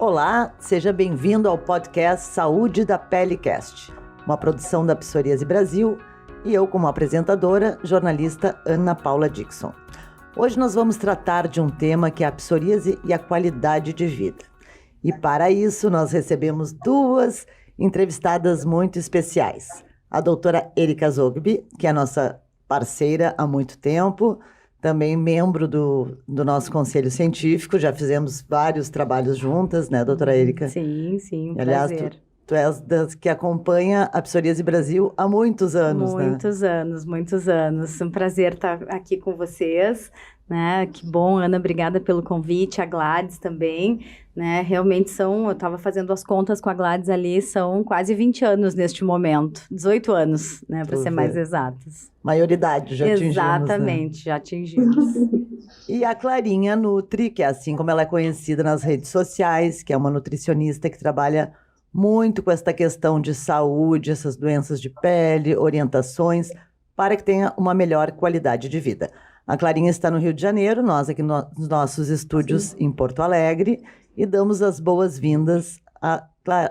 Olá, seja bem-vindo ao podcast Saúde da Pelecast, uma produção da Psoríase Brasil e eu como apresentadora, jornalista Ana Paula Dixon. Hoje nós vamos tratar de um tema que é a psoríase e a qualidade de vida. E para isso nós recebemos duas entrevistadas muito especiais. A doutora Erika Zogby, que é nossa parceira há muito tempo, também membro do nosso conselho científico, já fizemos vários trabalhos juntas, né, doutora Erika? Sim, aliás, prazer. Tu és das que acompanha a Psoríase Brasil há muitos anos, né? Muitos anos. Um prazer estar aqui com vocês, né? Que bom, Ana, obrigada pelo convite, a Gladys também, né? Realmente eu estava fazendo as contas com a Gladys ali, são quase 20 anos neste momento, 18 anos, né? Para ser mais exatos. Maioridade, já atingimos, Exatamente, né? Já atingimos. E a Clarinha Nutri, que é assim como ela é conhecida nas redes sociais, que é uma nutricionista que trabalha muito com esta questão de saúde, essas doenças de pele, orientações, para que tenha uma melhor qualidade de vida. A Clarinha está no Rio de Janeiro, nós aqui nos nossos estúdios em Porto Alegre, e damos as boas-vindas a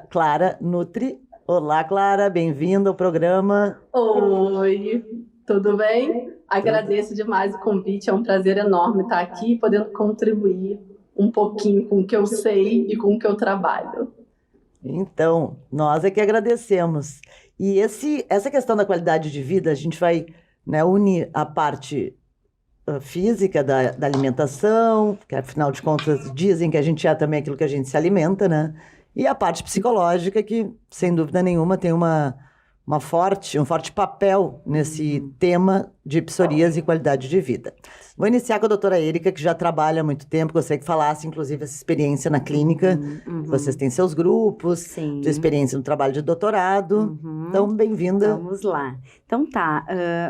Clara Nutri. Olá, Clara, bem-vinda ao programa. Oi, tudo bem? Agradeço demais o convite, é um prazer enorme estar aqui, podendo contribuir um pouquinho com o que eu sei e com o que eu trabalho. Então, nós é que agradecemos. E essa questão da qualidade de vida, a gente vai, né, unir a parte física da alimentação, que afinal de contas dizem que a gente é também aquilo que a gente se alimenta, né? E a parte psicológica, que sem dúvida nenhuma tem um forte papel nesse tema de psoríase e qualidade de vida. Vou iniciar com a doutora Erika, que já trabalha há muito tempo, gostaria que falasse, inclusive, essa experiência na clínica. Vocês têm seus grupos, Sim. de experiência no trabalho de doutorado. Então, bem-vinda. Vamos lá. Então tá,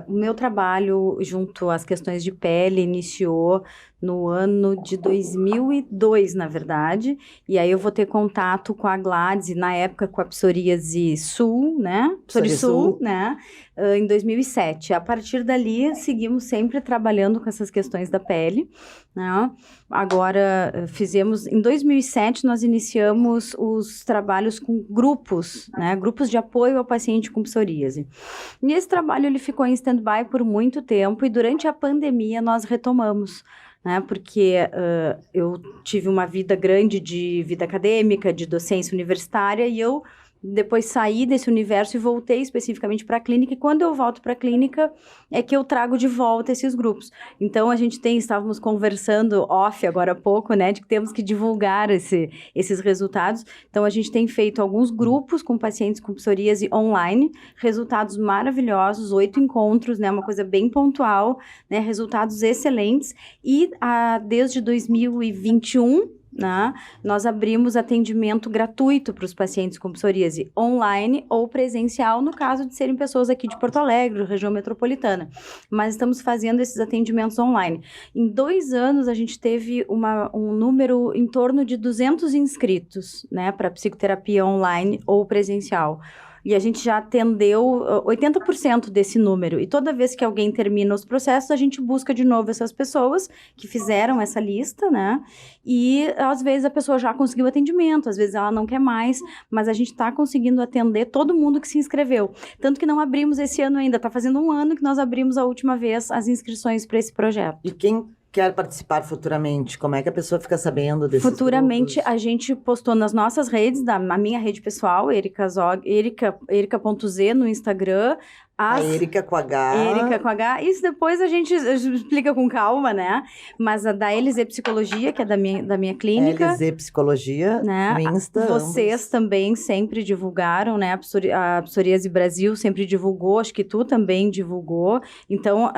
o meu trabalho junto às questões de pele iniciou no ano de 2002, na verdade, e aí eu vou ter contato com a Gladys, e na época com a Psoríase Sul, né? Psoríase Sul, né? Em 2007. A partir dali, seguimos sempre trabalhando com essas questões da pele, né? Agora, em 2007, nós iniciamos os trabalhos com grupos, né? Grupos de apoio ao paciente com psoríase. E esse trabalho, ele ficou em stand-by por muito tempo, e durante a pandemia nós retomamos, né, porque eu tive uma vida grande de vida acadêmica, de docência universitária, e eu depois saí desse universo e voltei especificamente para a clínica, e quando eu volto para a clínica é que eu trago de volta esses grupos. Então, estávamos conversando off agora há pouco, né, de que temos que divulgar esses resultados. Então, a gente tem feito alguns grupos com pacientes com psoríase online, resultados maravilhosos, 8 encontros, né, uma coisa bem pontual, né, resultados excelentes, e desde 2021, né, nós abrimos atendimento gratuito para os pacientes com psoríase online ou presencial, no caso de serem pessoas aqui de Porto Alegre, região metropolitana. Mas estamos fazendo esses atendimentos online. Em 2 anos, a gente teve um número em torno de 200 inscritos, né, para psicoterapia online ou presencial. E a gente já atendeu 80% desse número. E toda vez que alguém termina os processos, a gente busca de novo essas pessoas que fizeram essa lista, né? E às vezes a pessoa já conseguiu atendimento, às vezes ela não quer mais, mas a gente está conseguindo atender todo mundo que se inscreveu. Tanto que não abrimos esse ano ainda, está fazendo 1 ano que nós abrimos a última vez as inscrições para esse projeto. E quem quer participar futuramente? Como é que a pessoa fica sabendo desses Futuramente, grupos? a gente postou nas nossas redes, na minha rede pessoal, Erika.z no Instagram. A Erika com H. Erika com H. Isso depois a gente explica com calma, né? Mas a da LZ Psicologia, que é da minha clínica. LZ Psicologia, né? No Insta. Vocês também sempre divulgaram, né? A Psoríase Brasil sempre divulgou, acho que tu também divulgou. Então,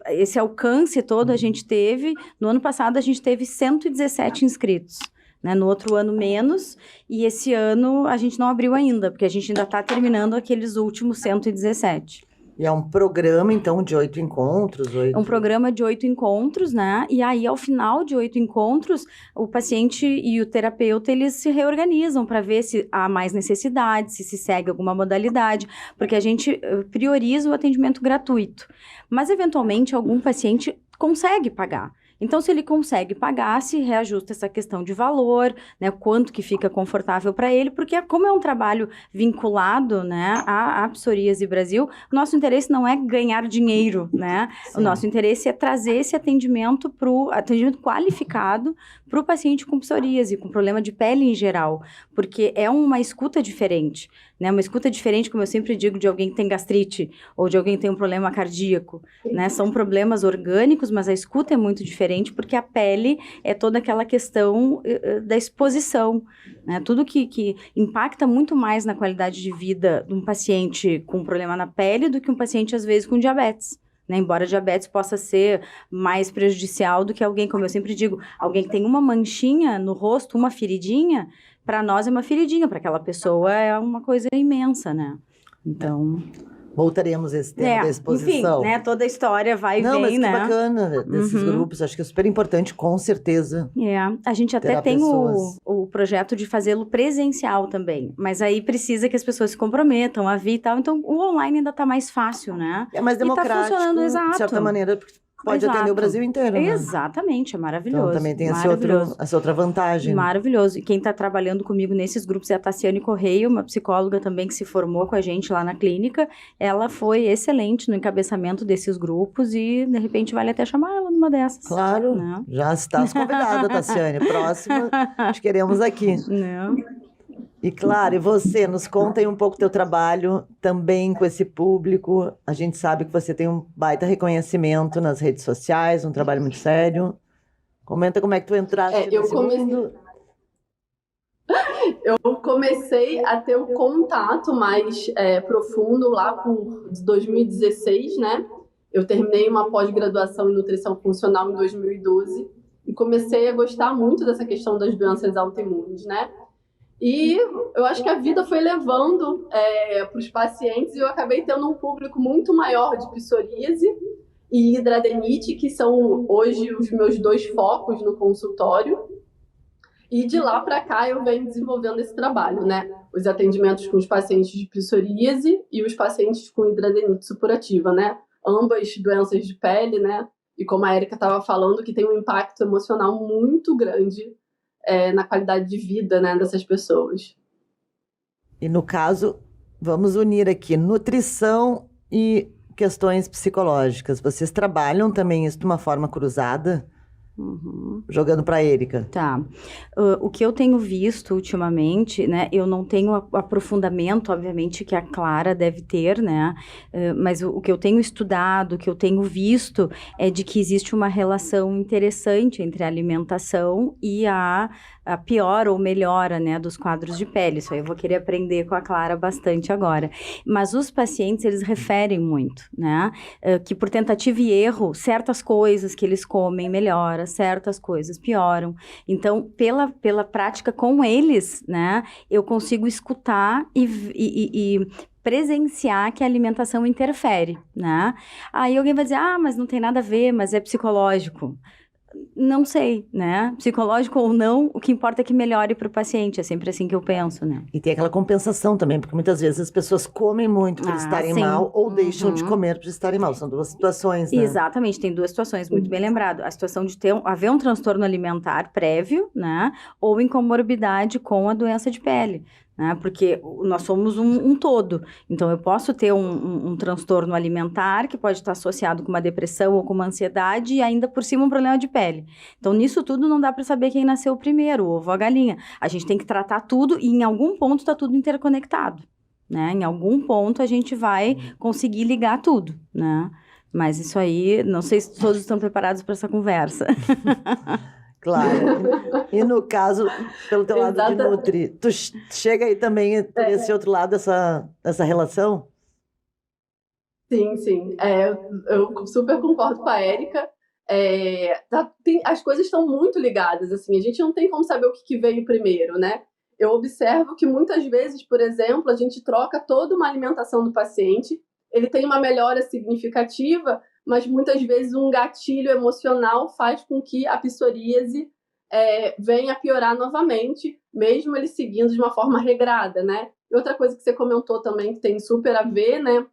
esse alcance todo a gente teve. No ano passado, a gente teve 117 inscritos. Né, no outro ano menos, e esse ano a gente não abriu ainda, porque a gente ainda está terminando aqueles últimos 117. E é um programa, então, de 8 encontros? É um programa de 8 encontros, né? E aí, ao final de 8 encontros, o paciente e o terapeuta, eles se reorganizam para ver se há mais necessidade, se segue alguma modalidade, porque a gente prioriza o atendimento gratuito. Mas, eventualmente, algum paciente consegue pagar. Então, se ele consegue pagar, se reajusta essa questão de valor, né, quanto que fica confortável para ele, porque como é um trabalho vinculado, né, à Psoríase Brasil, o nosso interesse não é ganhar dinheiro, né? Sim. O nosso interesse é trazer esse atendimento qualificado para o paciente com psoríase, com problema de pele em geral, porque é uma escuta diferente, né? Uma escuta diferente, como eu sempre digo, de alguém que tem gastrite ou de alguém que tem um problema cardíaco, né? São problemas orgânicos, mas a escuta é muito diferente porque a pele é toda aquela questão da exposição, né? Tudo que impacta muito mais na qualidade de vida de um paciente com problema na pele do que um paciente, às vezes, com diabetes. Né? Embora a diabetes possa ser mais prejudicial do que alguém, como eu sempre digo, alguém que tem uma manchinha no rosto, uma feridinha, para nós é uma feridinha, para aquela pessoa é uma coisa imensa, né? Então... Voltaremos a esse tema da exposição. Enfim, né? Toda a história vai e Não, vem, mas que né? bacana desses grupos. Acho que é super importante, com certeza. A gente até tem o projeto de fazê-lo presencial também. Mas aí precisa que as pessoas se comprometam a vir e tal. Então, o online ainda tá mais fácil, né? É mais democrático, e tá funcionando, exato. de certa maneira, porque pode atender o Brasil inteiro, né? Exatamente, é maravilhoso. Então também tem essa outra vantagem. Maravilhoso. E quem está trabalhando comigo nesses grupos é a Tassiane Correia, uma psicóloga também que se formou com a gente lá na clínica. Ela foi excelente no encabeçamento desses grupos e, de repente, vale até chamar ela numa dessas. Claro, né? Já está convidada, Tassiane. Próxima, te queremos aqui. Não. E claro, e você, nos conta aí um pouco do teu trabalho também com esse público. A gente sabe que você tem um baita reconhecimento nas redes sociais, um trabalho muito sério. Comenta como é que tu entraste nesse mundo. Eu comecei a ter um contato mais profundo lá por 2016, né? Eu terminei uma pós-graduação em nutrição funcional em 2012 e comecei a gostar muito dessa questão das doenças autoimunes, né? E eu acho que a vida foi levando para os pacientes e eu acabei tendo um público muito maior de psoríase e hidradenite, que são hoje os meus 2 focos no consultório. E de lá para cá eu venho desenvolvendo esse trabalho, né? Os atendimentos com os pacientes de psoríase e os pacientes com hidradenite supurativa, né? Ambas doenças de pele, né? E como a Érica estava falando, que tem um impacto emocional muito grande na qualidade de vida, né, dessas pessoas. E no caso, vamos unir aqui nutrição e questões psicológicas. Vocês trabalham também isso de uma forma cruzada? Uhum. Jogando para a Érica. Tá. O que eu tenho visto ultimamente, né, eu não tenho aprofundamento, obviamente, que a Clara deve ter, né, mas o que eu tenho estudado, o que eu tenho visto é de que existe uma relação interessante entre a alimentação e a piora ou melhora, né, dos quadros de pele. Isso aí eu vou querer aprender com a Clara bastante agora. Mas os pacientes, eles referem muito, né, que por tentativa e erro, certas coisas que eles comem melhoram, certas coisas pioram. Então, pela prática com eles, né, eu consigo escutar e presenciar que a alimentação interfere, né? Aí alguém vai dizer, mas não tem nada a ver, mas é psicológico. Não sei, né? Psicológico ou não, o que importa é que melhore para o paciente. É sempre assim que eu penso, né? E tem aquela compensação também, porque muitas vezes as pessoas comem muito por estarem mal ou deixam de comer por estarem mal. São 2 situações, né? Exatamente, tem 2 situações, muito bem lembrado. A situação de haver um transtorno alimentar prévio, né? Ou incomorbidade com a doença de pele. Né? Porque nós somos um todo. Então, eu posso ter um transtorno alimentar que pode estar associado com uma depressão ou com uma ansiedade e ainda por cima um problema de pele. Então, nisso tudo não dá para saber quem nasceu primeiro, o ovo ou a galinha. A gente tem que tratar tudo e em algum ponto está tudo interconectado. Né? Em algum ponto a gente vai conseguir ligar tudo, né? Mas isso aí, não sei se todos estão preparados para essa conversa. Claro. E no caso, pelo teu lado de Nutri, tu chega aí também nesse outro lado, essa relação? Sim, sim. Eu super concordo com a Érica. As coisas estão muito ligadas, assim. A gente não tem como saber o que veio primeiro, né? Eu observo que muitas vezes, por exemplo, a gente troca toda uma alimentação do paciente, ele tem uma melhora significativa, mas muitas vezes um gatilho emocional faz com que a psoríase venha a piorar novamente, mesmo ele seguindo de uma forma regrada, né? E outra coisa que você comentou também, que tem super a ver, né?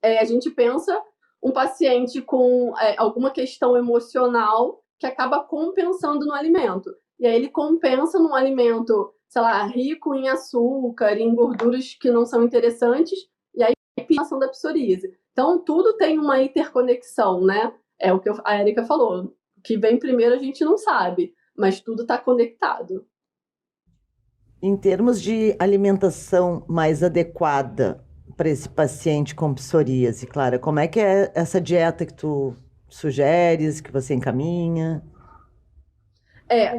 A gente pensa um paciente com alguma questão emocional que acaba compensando no alimento. E aí ele compensa num alimento, sei lá, rico em açúcar, em gorduras que não são interessantes, e aí a ação da psoríase. Então, tudo tem uma interconexão, né? É o que a Érica falou. O que vem primeiro a gente não sabe, mas tudo está conectado. Em termos de alimentação mais adequada para esse paciente com psoríase, Clara, como é que é essa dieta que tu sugeres, que você encaminha?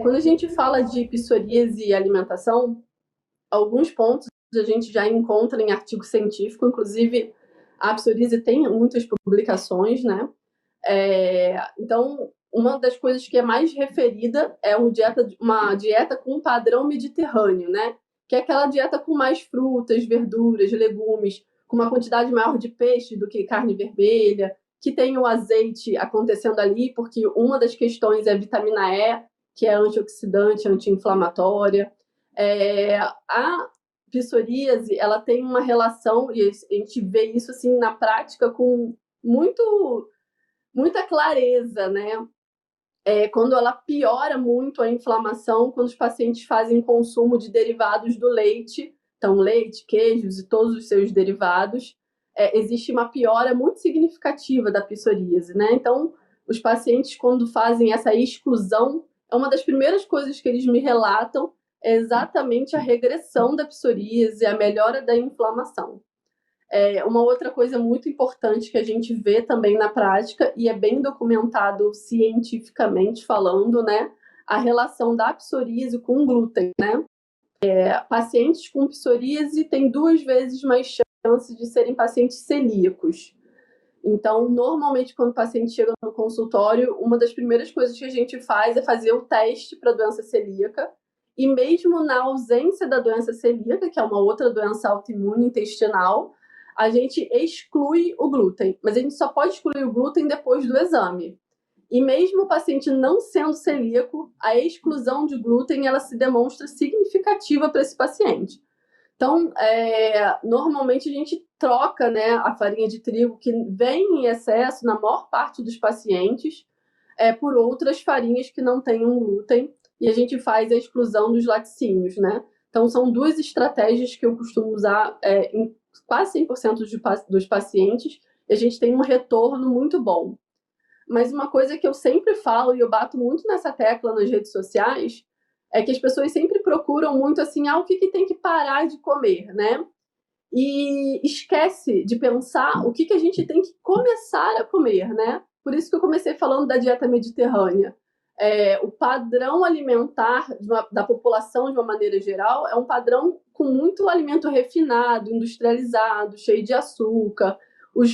Quando a gente fala de psoríase e alimentação, alguns pontos a gente já encontra em artigo científico, inclusive a psoríase tem muitas publicações, né? Então, uma das coisas que é mais referida é uma dieta com padrão mediterrâneo, né? Que é aquela dieta com mais frutas, verduras, legumes, com uma quantidade maior de peixe do que carne vermelha, que tem o azeite acontecendo ali, porque uma das questões é a vitamina E, que é antioxidante, anti-inflamatória. A psoríase, ela tem uma relação, e a gente vê isso assim na prática com muita clareza, né? Quando ela piora muito a inflamação, quando os pacientes fazem consumo de derivados do leite, então leite, queijos e todos os seus derivados, existe uma piora muito significativa da psoríase, né? Então, os pacientes, quando fazem essa exclusão, uma das primeiras coisas que eles me relatam é exatamente a regressão da psoríase, a melhora da inflamação. Uma outra coisa muito importante que a gente vê também na prática, e é bem documentado cientificamente falando, né, a relação da psoríase com o glúten, né? Pacientes com psoríase têm 2 vezes mais chances de serem pacientes celíacos. Então, normalmente, quando o paciente chega no consultório, uma das primeiras coisas que a gente faz é fazer o teste para a doença celíaca, e mesmo na ausência da doença celíaca, que é uma outra doença autoimune intestinal, a gente exclui o glúten, mas a gente só pode excluir o glúten depois do exame. E mesmo o paciente não sendo celíaco, a exclusão de glúten ela se demonstra significativa para esse paciente. Então, normalmente a gente troca, né, a farinha de trigo que vem em excesso na maior parte dos pacientes por outras farinhas que não tenham glúten, e a gente faz a exclusão dos laticínios, né? Então, são 2 estratégias que eu costumo usar em quase 100% dos pacientes, e a gente tem um retorno muito bom. Mas uma coisa que eu sempre falo, e eu bato muito nessa tecla nas redes sociais, é que as pessoas sempre procuram muito assim, o que tem que parar de comer, né? E esquece de pensar o que a gente tem que começar a comer, né? Por isso que eu comecei falando da dieta mediterrânea. O padrão alimentar da população, de uma maneira geral, é um padrão com muito alimento refinado, industrializado, cheio de açúcar.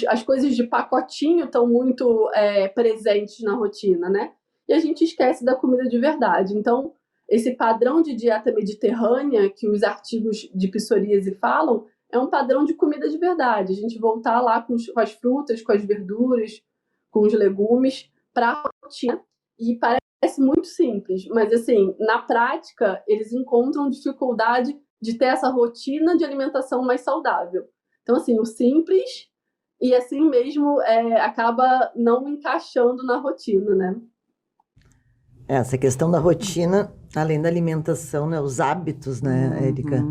As coisas de pacotinho estão muito presentes na rotina, né? E a gente esquece da comida de verdade. Então, esse padrão de dieta mediterrânea que os artigos de psoríase falam é um padrão de comida de verdade. A gente voltar lá com as frutas, com as verduras, com os legumes para a rotina. E parece muito simples, mas assim, na prática, eles encontram dificuldade de ter essa rotina de alimentação mais saudável. Então, assim, o simples e assim mesmo acaba não encaixando na rotina, né? Essa questão da rotina, além da alimentação, né? Os hábitos, né, Érica?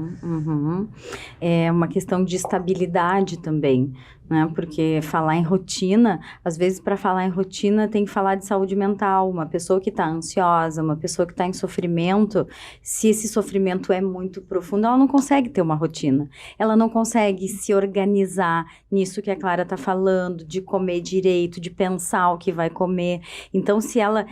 É uma questão de estabilidade também, né? Porque falar em rotina, às vezes para falar em rotina tem que falar de saúde mental. Uma pessoa que está ansiosa, uma pessoa que está em sofrimento, se esse sofrimento é muito profundo, ela não consegue ter uma rotina. Ela não consegue se organizar nisso que a Clara está falando, de comer direito, de pensar o que vai comer. Então, se ela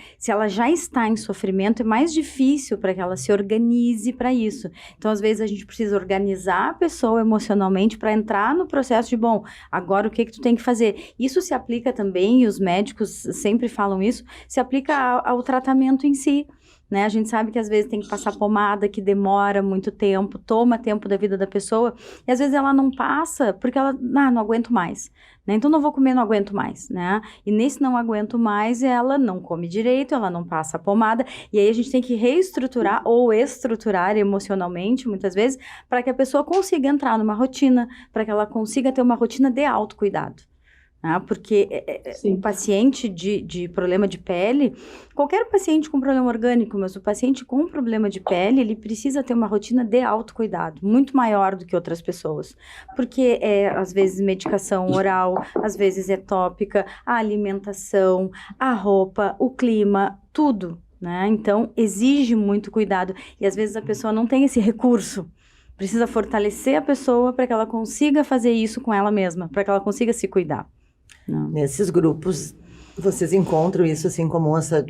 já está em sofrimento, é mais difícil para que ela se organize para isso. Então, às vezes, a gente precisa organizar a pessoa emocionalmente para entrar no processo de, bom, agora o que tu tem que fazer? Isso se aplica também, e os médicos sempre falam isso, se aplica ao tratamento em si, né? A gente sabe que às vezes tem que passar pomada, que demora muito tempo, toma tempo da vida da pessoa, e às vezes ela não passa porque ela, não aguento mais, né? Então não vou comer, não aguento mais, né? E nesse não aguento mais, ela não come direito, ela não passa a pomada, e aí a gente tem que reestruturar ou estruturar emocionalmente, muitas vezes, para que a pessoa consiga entrar numa rotina, para que ela consiga ter uma rotina de autocuidado. Porque o paciente de problema de pele, qualquer paciente com problema orgânico, mas o paciente com problema de pele, ele precisa ter uma rotina de autocuidado, muito maior do que outras pessoas, porque às vezes medicação oral, às vezes é tópica, a alimentação, a roupa, o clima, tudo, né? Então, exige muito cuidado, e às vezes a pessoa não tem esse recurso. Precisa fortalecer a pessoa para que ela consiga fazer isso com ela mesma, para que ela consiga se cuidar. Não. Nesses grupos, vocês encontram isso assim como essa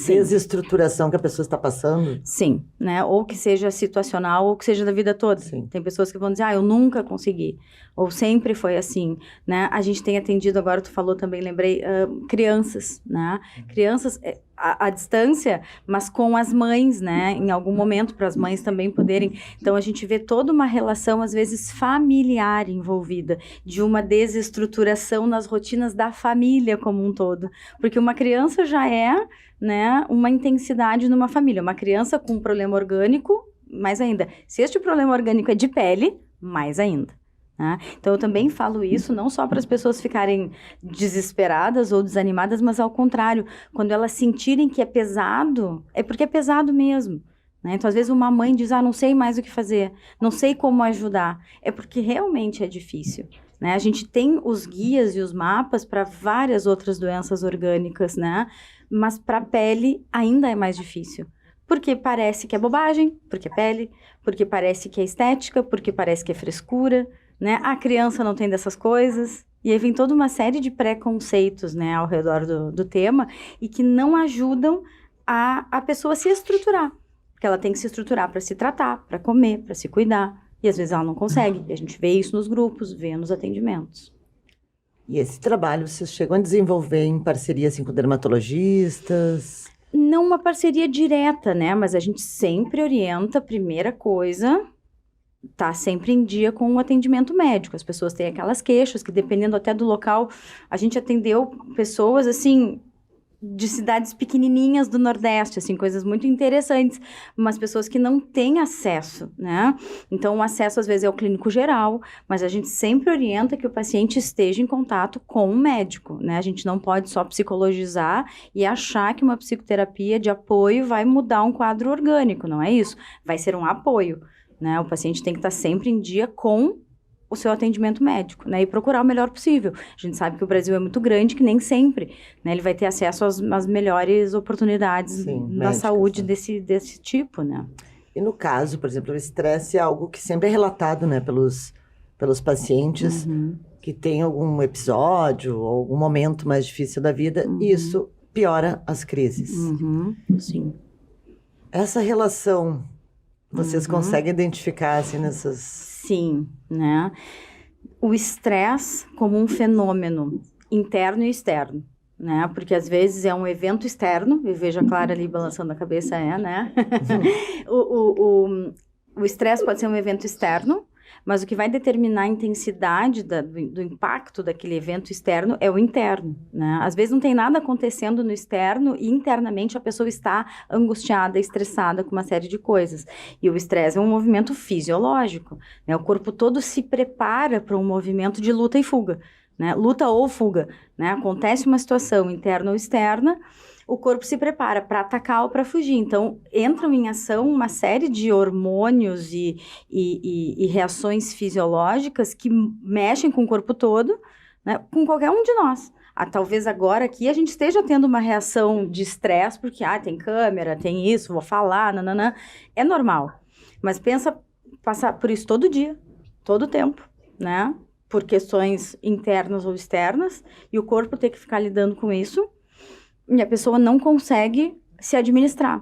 desestruturação que a pessoa está passando? Sim, né? Ou que seja situacional, ou que seja da vida toda. Sim. Tem pessoas que vão dizer, eu nunca consegui. Ou sempre foi assim, né? A gente tem atendido, agora tu falou também, lembrei, crianças, né? Crianças à distância, mas com as mães, né? Em algum momento, para as mães também poderem. Então, a gente vê toda uma relação, às vezes, familiar envolvida, de uma desestruturação nas rotinas da família como um todo. Porque uma criança já é, né, uma intensidade numa família. Uma criança com um problema orgânico, mais ainda. Se este problema orgânico é de pele, mais ainda. Né? Então, eu também falo isso não só para as pessoas ficarem desesperadas ou desanimadas, mas ao contrário, quando elas sentirem que é pesado, é porque é pesado mesmo. Né? Então, às vezes uma mãe diz, não sei mais o que fazer, não sei como ajudar. É porque realmente é difícil. Né? A gente tem os guias e os mapas para várias outras doenças orgânicas, né? Mas para a pele ainda é mais difícil. Porque parece que é bobagem, porque é pele, porque parece que é estética, porque parece que é frescura, né? A criança não tem dessas coisas. E aí vem toda uma série de preconceitos, né, ao redor do tema e que não ajudam a pessoa a se estruturar. Porque ela tem que se estruturar para se tratar, para comer, para se cuidar. E às vezes ela não consegue. E a gente vê isso nos grupos, vê nos atendimentos. E esse trabalho vocês chegam a desenvolver em parceria assim, com dermatologistas? Não uma parceria direta, né? Mas a gente sempre orienta, primeira coisa, tá sempre em dia com o atendimento médico. As pessoas têm aquelas queixas que, dependendo até do local, a gente atendeu pessoas, assim, de cidades pequenininhas do Nordeste, assim, coisas muito interessantes, mas pessoas que não têm acesso, né? Então, o acesso, às vezes, é o clínico geral, mas a gente sempre orienta que o paciente esteja em contato com o médico, né? A gente não pode só psicologizar e achar que uma psicoterapia de apoio vai mudar um quadro orgânico, não é isso? Vai ser um apoio, né? O paciente tem que estar sempre em dia com o seu atendimento médico, né, e procurar o melhor possível. A gente sabe que o Brasil é muito grande, que nem sempre, né, ele vai ter acesso às melhores oportunidades na saúde desse tipo, né. E no caso, por exemplo, o estresse é algo que sempre é relatado, né, pelos pacientes que têm algum episódio ou algum momento mais difícil da vida, e isso piora as crises. Sim. Essa relação, vocês conseguem identificar, assim, nessas... Sim, né? O estresse como um fenômeno interno e externo, né? Porque às vezes é um evento externo, eu vejo a Clara ali balançando a cabeça, né? O estresse pode ser um evento externo, mas o que vai determinar a intensidade do impacto daquele evento externo é o interno, né? Às vezes não tem nada acontecendo no externo e internamente a pessoa está angustiada, estressada com uma série de coisas. E o estresse é um movimento fisiológico, né? O corpo todo se prepara para um movimento de luta e fuga, né? Luta ou fuga, né? Acontece uma situação interna ou externa, o corpo se prepara para atacar ou para fugir. Então, entram em ação uma série de hormônios e reações fisiológicas que mexem com o corpo todo, né, com qualquer um de nós. Talvez agora aqui a gente esteja tendo uma reação de estresse, porque tem câmera, tem isso, vou falar, nananã. É normal. Mas pensa passar por isso todo dia, todo tempo, né? Por questões internas ou externas, e o corpo ter que ficar lidando com isso, e a pessoa não consegue se administrar,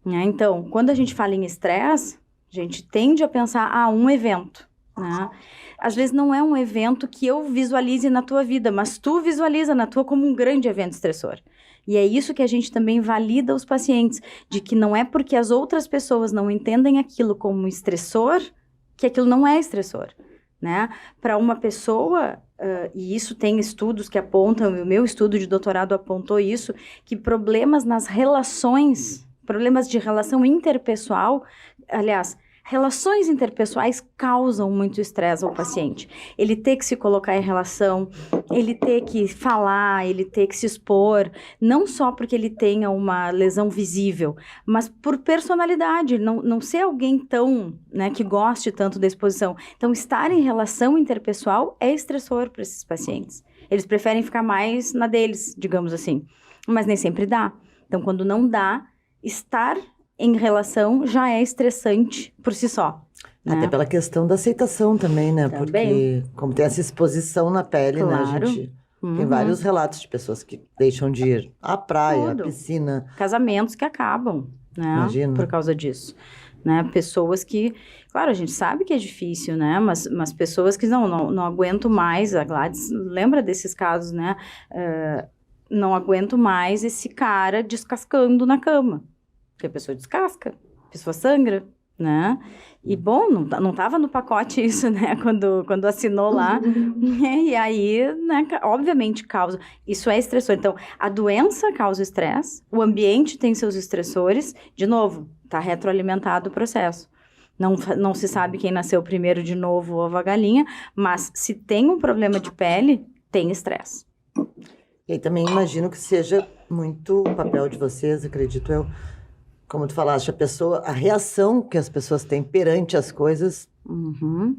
né? Então, quando a gente fala em estresse, a gente tende a pensar, um evento, né? Às vezes não é um evento que eu visualize na tua vida, mas tu visualiza na tua como um grande evento estressor. E é isso que a gente também valida os pacientes, de que não é porque as outras pessoas não entendem aquilo como estressor, que aquilo não é estressor, né? Para uma pessoa... e isso tem estudos que apontam, o meu estudo de doutorado apontou isso, que problemas nas relações, problemas de relação interpessoal, aliás, relações interpessoais causam muito estresse ao paciente. Ele ter que se colocar em relação, ele ter que falar, ele ter que se expor, não só porque ele tenha uma lesão visível, mas por personalidade, não ser alguém tão, né, que goste tanto da exposição. Então, estar em relação interpessoal é estressor para esses pacientes. Eles preferem ficar mais na deles, digamos assim, mas nem sempre dá. Então, quando não dá, estar em relação já é estressante por si só. Né? Até pela questão da aceitação também, né? Também. Porque como tem essa exposição na pele, né? A Claro. gente tem vários relatos de pessoas que deixam de ir à praia, à Tudo. piscina. Casamentos que acabam, né? Imagina. Por causa disso. Né? Pessoas que, claro, a gente sabe que é difícil, né? Mas pessoas que não aguentam mais. A Gladys lembra desses casos, né? Não aguento mais esse cara descascando na cama. Porque a pessoa descasca, a pessoa sangra, né? E, bom, não estava no pacote isso, né? Quando assinou lá. E aí, né, obviamente causa. Isso é estressor. Então, a doença causa estresse, o ambiente tem seus estressores. De novo, está retroalimentado o processo. Não se sabe quem nasceu primeiro de novo, ovo ou a galinha, mas se tem um problema de pele, tem estresse. E aí também imagino que seja muito o papel de vocês, acredito eu, como tu falaste, a reação que as pessoas têm perante as coisas,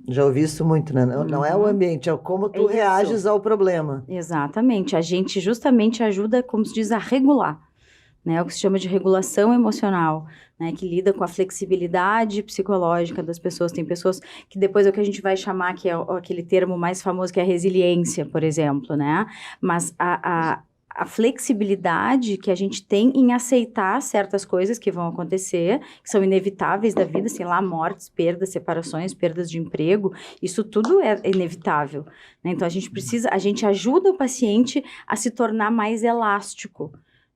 já ouvi isso muito, né? Não é o ambiente, é como tu reages ao problema. Exatamente, a gente justamente ajuda, como se diz, a regular, né? O que se chama de regulação emocional, né? Que lida com a flexibilidade psicológica das pessoas. Tem pessoas que depois é o que a gente vai chamar, que é aquele termo mais famoso, que é a resiliência, por exemplo, né? Mas a flexibilidade que a gente tem em aceitar certas coisas que vão acontecer, que são inevitáveis da vida, sei lá, mortes, perdas, separações, perdas de emprego, isso tudo é inevitável, né? Então, a gente ajuda o paciente a se tornar mais elástico,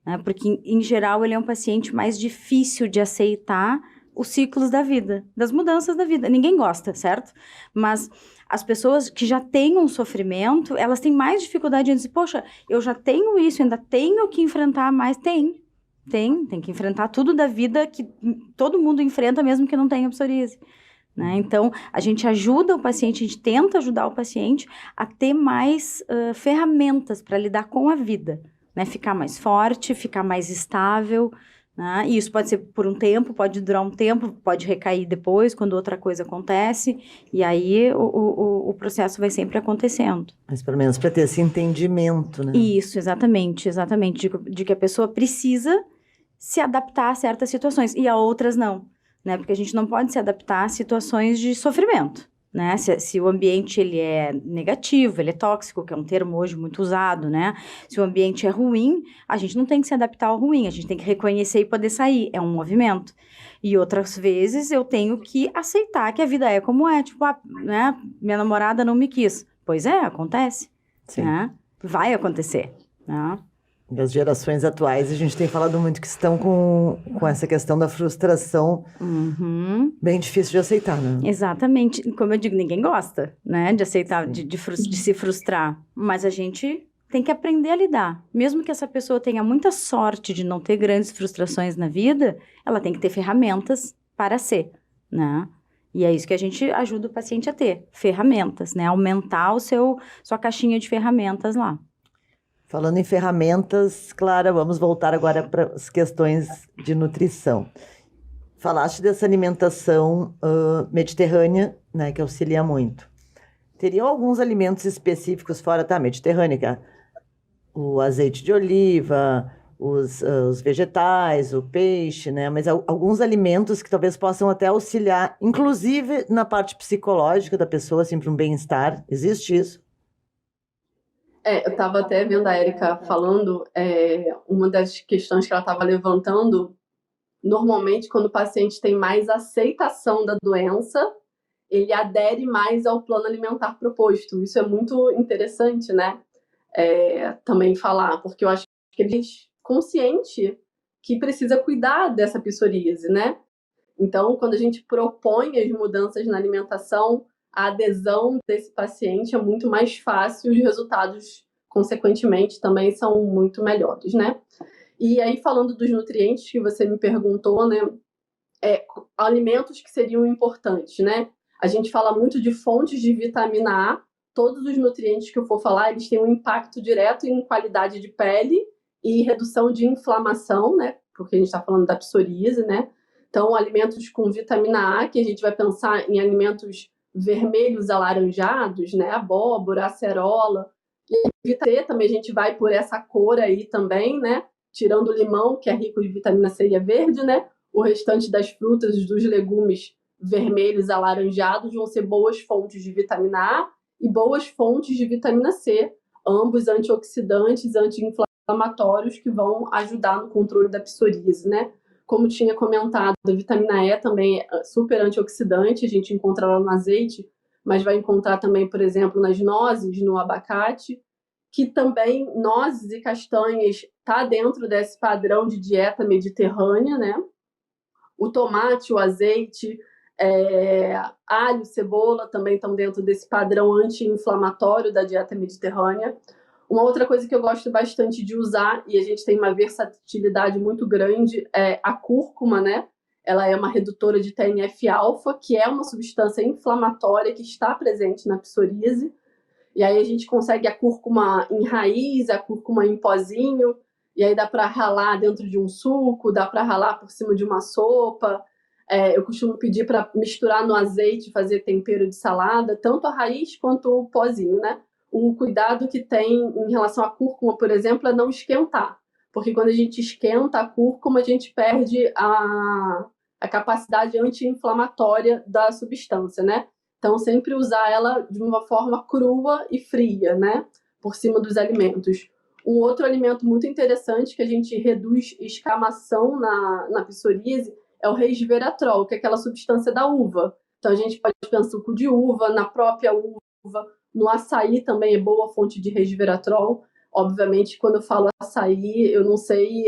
né? Porque, em geral, ele é um paciente mais difícil de aceitar os ciclos da vida, das mudanças da vida. Ninguém gosta, certo? Mas as pessoas que já têm um sofrimento, elas têm mais dificuldade em dizer, poxa, eu já tenho isso, ainda tenho que enfrentar mais. Tem que enfrentar tudo da vida que todo mundo enfrenta, mesmo que não tenha psoríase. Né? Então, a gente ajuda o paciente, a gente tenta ajudar o paciente a ter mais ferramentas para lidar com a vida, né? Ficar mais forte, ficar mais estável. Né? E isso pode ser por um tempo, pode durar um tempo, pode recair depois, quando outra coisa acontece, e aí o processo vai sempre acontecendo. Mas pelo menos para ter esse entendimento, né? Isso, exatamente, de que a pessoa precisa se adaptar a certas situações, e a outras não, né? Porque a gente não pode se adaptar a situações de sofrimento. Né? Se o ambiente ele é negativo, ele é tóxico, que é um termo hoje muito usado, né? Se o ambiente é ruim, a gente não tem que se adaptar ao ruim, a gente tem que reconhecer e poder sair, é um movimento. E outras vezes eu tenho que aceitar que a vida é como é, tipo, né? Minha namorada não me quis. Pois é, acontece. Sim. Né? Vai acontecer. Né? E as gerações atuais, a gente tem falado muito que estão com essa questão da frustração bem difícil de aceitar, né? Exatamente. Como eu digo, ninguém gosta, né, de aceitar, de se frustrar. Mas a gente tem que aprender a lidar. Mesmo que essa pessoa tenha muita sorte de não ter grandes frustrações na vida, ela tem que ter ferramentas para ser, né? E é isso que a gente ajuda o paciente a ter, ferramentas, né? Aumentar sua caixinha de ferramentas lá. Falando em ferramentas, Clara, vamos voltar agora para as questões de nutrição. Falaste dessa alimentação mediterrânea, né, que auxilia muito. Teriam alguns alimentos específicos fora, mediterrânea, o azeite de oliva, os vegetais, o peixe, né? Mas alguns alimentos que talvez possam até auxiliar, inclusive na parte psicológica da pessoa, assim, para um bem-estar. Existe isso? Eu estava até vendo a Érica falando, uma das questões que ela estava levantando, normalmente quando o paciente tem mais aceitação da doença, ele adere mais ao plano alimentar proposto. Isso é muito interessante, né? Também falar, porque eu acho que ele é consciente que precisa cuidar dessa psoríase, né? Então, quando a gente propõe as mudanças na alimentação, a adesão desse paciente é muito mais fácil e os resultados, consequentemente, também são muito melhores, né? E aí, falando dos nutrientes que você me perguntou, né? Alimentos que seriam importantes, né? A gente fala muito de fontes de vitamina A, todos os nutrientes que eu for falar, eles têm um impacto direto em qualidade de pele e redução de inflamação, né? Porque a gente está falando da psoríase, né? Então, alimentos com vitamina A, que a gente vai pensar em alimentos vermelhos alaranjados, né? Abóbora, acerola. E vitamina C também a gente vai por essa cor aí também, né? Tirando o limão, que é rico de vitamina C e é verde, né? O restante das frutas e dos legumes vermelhos alaranjados vão ser boas fontes de vitamina A e boas fontes de vitamina C, ambos antioxidantes, anti-inflamatórios que vão ajudar no controle da psoríase, né? Como tinha comentado, a vitamina E também é super antioxidante, a gente encontra ela no azeite, mas vai encontrar também, por exemplo, nas nozes, no abacate, que também nozes e castanhas tá dentro desse padrão de dieta mediterrânea, né? O tomate, o azeite, alho, cebola também estão dentro desse padrão anti-inflamatório da dieta mediterrânea. Uma outra coisa que eu gosto bastante de usar, e a gente tem uma versatilidade muito grande, é a cúrcuma, né? Ela é uma redutora de TNF-alfa, que é uma substância inflamatória que está presente na psoríase. E aí a gente consegue a cúrcuma em raiz, a cúrcuma em pozinho, e aí dá para ralar dentro de um suco, dá para ralar por cima de uma sopa. Eu costumo pedir para misturar no azeite, fazer tempero de salada, tanto a raiz quanto o pozinho, né? Um cuidado que tem em relação à cúrcuma, por exemplo, é não esquentar. Porque quando a gente esquenta a cúrcuma, a gente perde a capacidade anti-inflamatória da substância, né? Então, sempre usar ela de uma forma crua e fria, né? Por cima dos alimentos. Um outro alimento muito interessante que a gente reduz escamação na psoríase é o resveratrol, que é aquela substância da uva. Então, a gente pode pensar suco de uva, na própria uva, no açaí também é boa fonte de resveratrol. Obviamente, quando eu falo açaí, eu não sei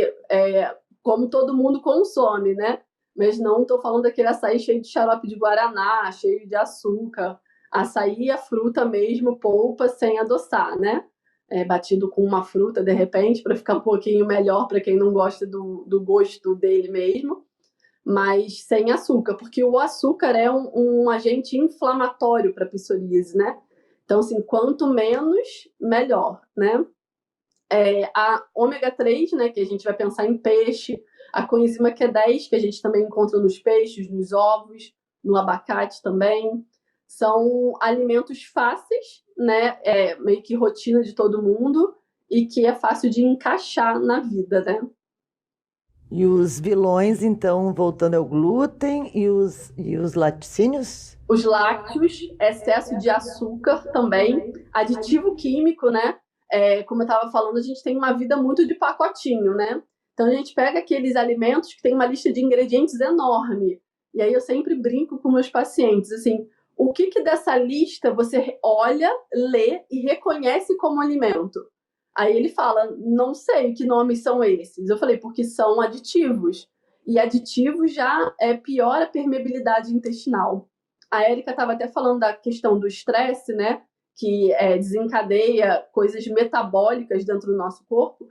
como todo mundo consome, né? Mas não estou falando daquele açaí cheio de xarope de guaraná, cheio de açúcar. Açaí é fruta mesmo, polpa, sem adoçar, né? Batido com uma fruta, de repente, para ficar um pouquinho melhor para quem não gosta do gosto dele mesmo, mas sem açúcar, porque o açúcar é um agente inflamatório para a psoríase, né? Então, assim, quanto menos, melhor, né? A ômega 3, né, que a gente vai pensar em peixe, a coenzima Q10, que a gente também encontra nos peixes, nos ovos, no abacate também. São alimentos fáceis, né? Meio que rotina de todo mundo e que é fácil de encaixar na vida, né? E os vilões, então, voltando ao glúten e os laticínios? Os lácteos, excesso de açúcar também, aditivo químico, né? Como eu estava falando, a gente tem uma vida muito de pacotinho, né? Então, a gente pega aqueles alimentos que tem uma lista de ingredientes enorme. E aí eu sempre brinco com meus pacientes, assim, o que dessa lista você olha, lê e reconhece como alimento? Aí ele fala, não sei que nomes são esses. Eu falei, porque são aditivos. E aditivos já piora a permeabilidade intestinal. A Érica estava até falando da questão do estresse, né? Que desencadeia coisas metabólicas dentro do nosso corpo.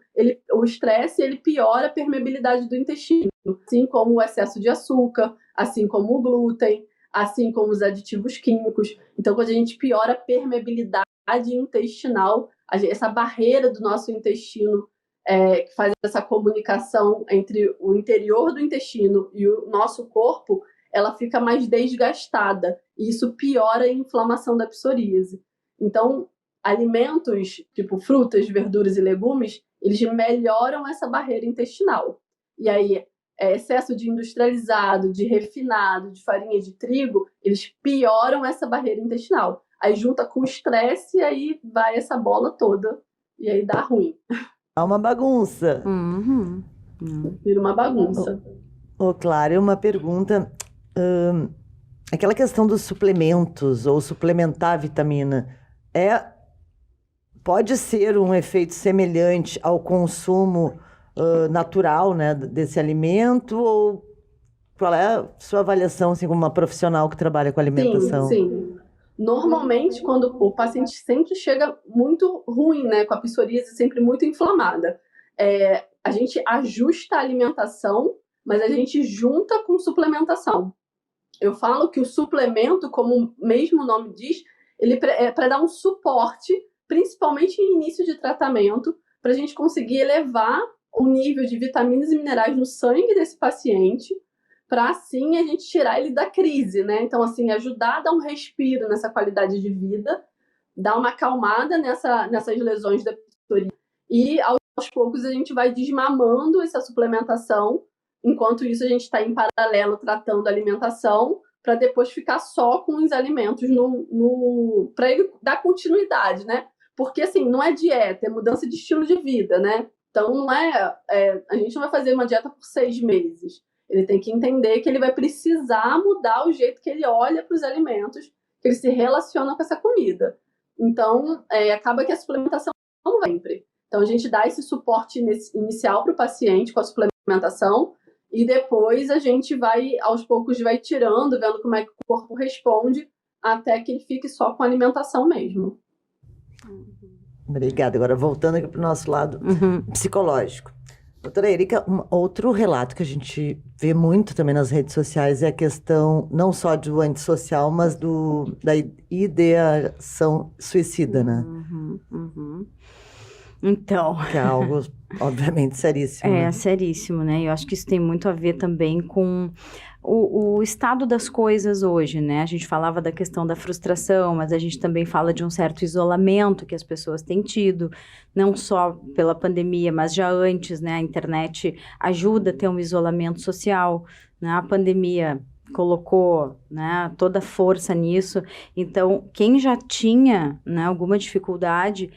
O estresse ele piora a permeabilidade do intestino, assim como o excesso de açúcar, assim como o glúten, assim como os aditivos químicos. Então, quando a gente piora a permeabilidade intestinal, essa barreira do nosso intestino que faz essa comunicação entre o interior do intestino e o nosso corpo, ela fica mais desgastada. E isso piora a inflamação da psoríase. Então, alimentos tipo frutas, verduras e legumes, eles melhoram essa barreira intestinal. E aí, excesso de industrializado, de refinado, de farinha de trigo, eles pioram essa barreira intestinal. Aí junta com o estresse e aí vai essa bola toda. E aí dá ruim. É uma bagunça. Uhum. Vira uma bagunça. Clara, uma pergunta. Aquela questão dos suplementos ou suplementar a vitamina pode ser um efeito semelhante ao consumo natural, né, desse alimento? Ou qual é a sua avaliação, assim, como uma profissional que trabalha com alimentação? Sim. Normalmente, quando o paciente sempre chega muito ruim, né, com a psoríase sempre muito inflamada, a gente ajusta a alimentação, mas a gente junta com suplementação. Eu falo que o suplemento, como o mesmo nome diz, ele é para dar um suporte, principalmente em início de tratamento, para a gente conseguir elevar o nível de vitaminas e minerais no sangue desse paciente, para assim a gente tirar ele da crise, né? Então, assim, ajudar a dar um respiro nessa qualidade de vida, dar uma acalmada nessas lesões da psoríase, e aos poucos a gente vai desmamando essa suplementação, enquanto isso a gente está em paralelo tratando a alimentação, para depois ficar só com os alimentos para ele dar continuidade, né? Porque, assim, não é dieta, é mudança de estilo de vida, né? Então, não a gente não vai fazer uma dieta por 6 meses. Ele tem que entender que ele vai precisar mudar o jeito que ele olha para os alimentos, que ele se relaciona com essa comida. Então, acaba que a suplementação não vai sempre. Então, a gente dá esse suporte inicial para o paciente com a suplementação e depois a gente vai, aos poucos, vai tirando, vendo como é que o corpo responde, até que ele fique só com a alimentação mesmo. Obrigada. Agora, voltando aqui para o nosso lado psicológico. Doutora Erika, outro relato que a gente vê muito também nas redes sociais é a questão não só do antissocial, mas da ideação suicida, né? Então... Que é algo, obviamente, seríssimo. É, seríssimo, né? Eu acho que isso tem muito a ver também com o estado das coisas hoje, né? A gente falava da questão da frustração, mas a gente também fala de um certo isolamento que as pessoas têm tido, não só pela pandemia, mas já antes, né? A internet ajuda a ter um isolamento social, né? A pandemia colocou, né, toda a força nisso. Então, quem já tinha, né, alguma dificuldade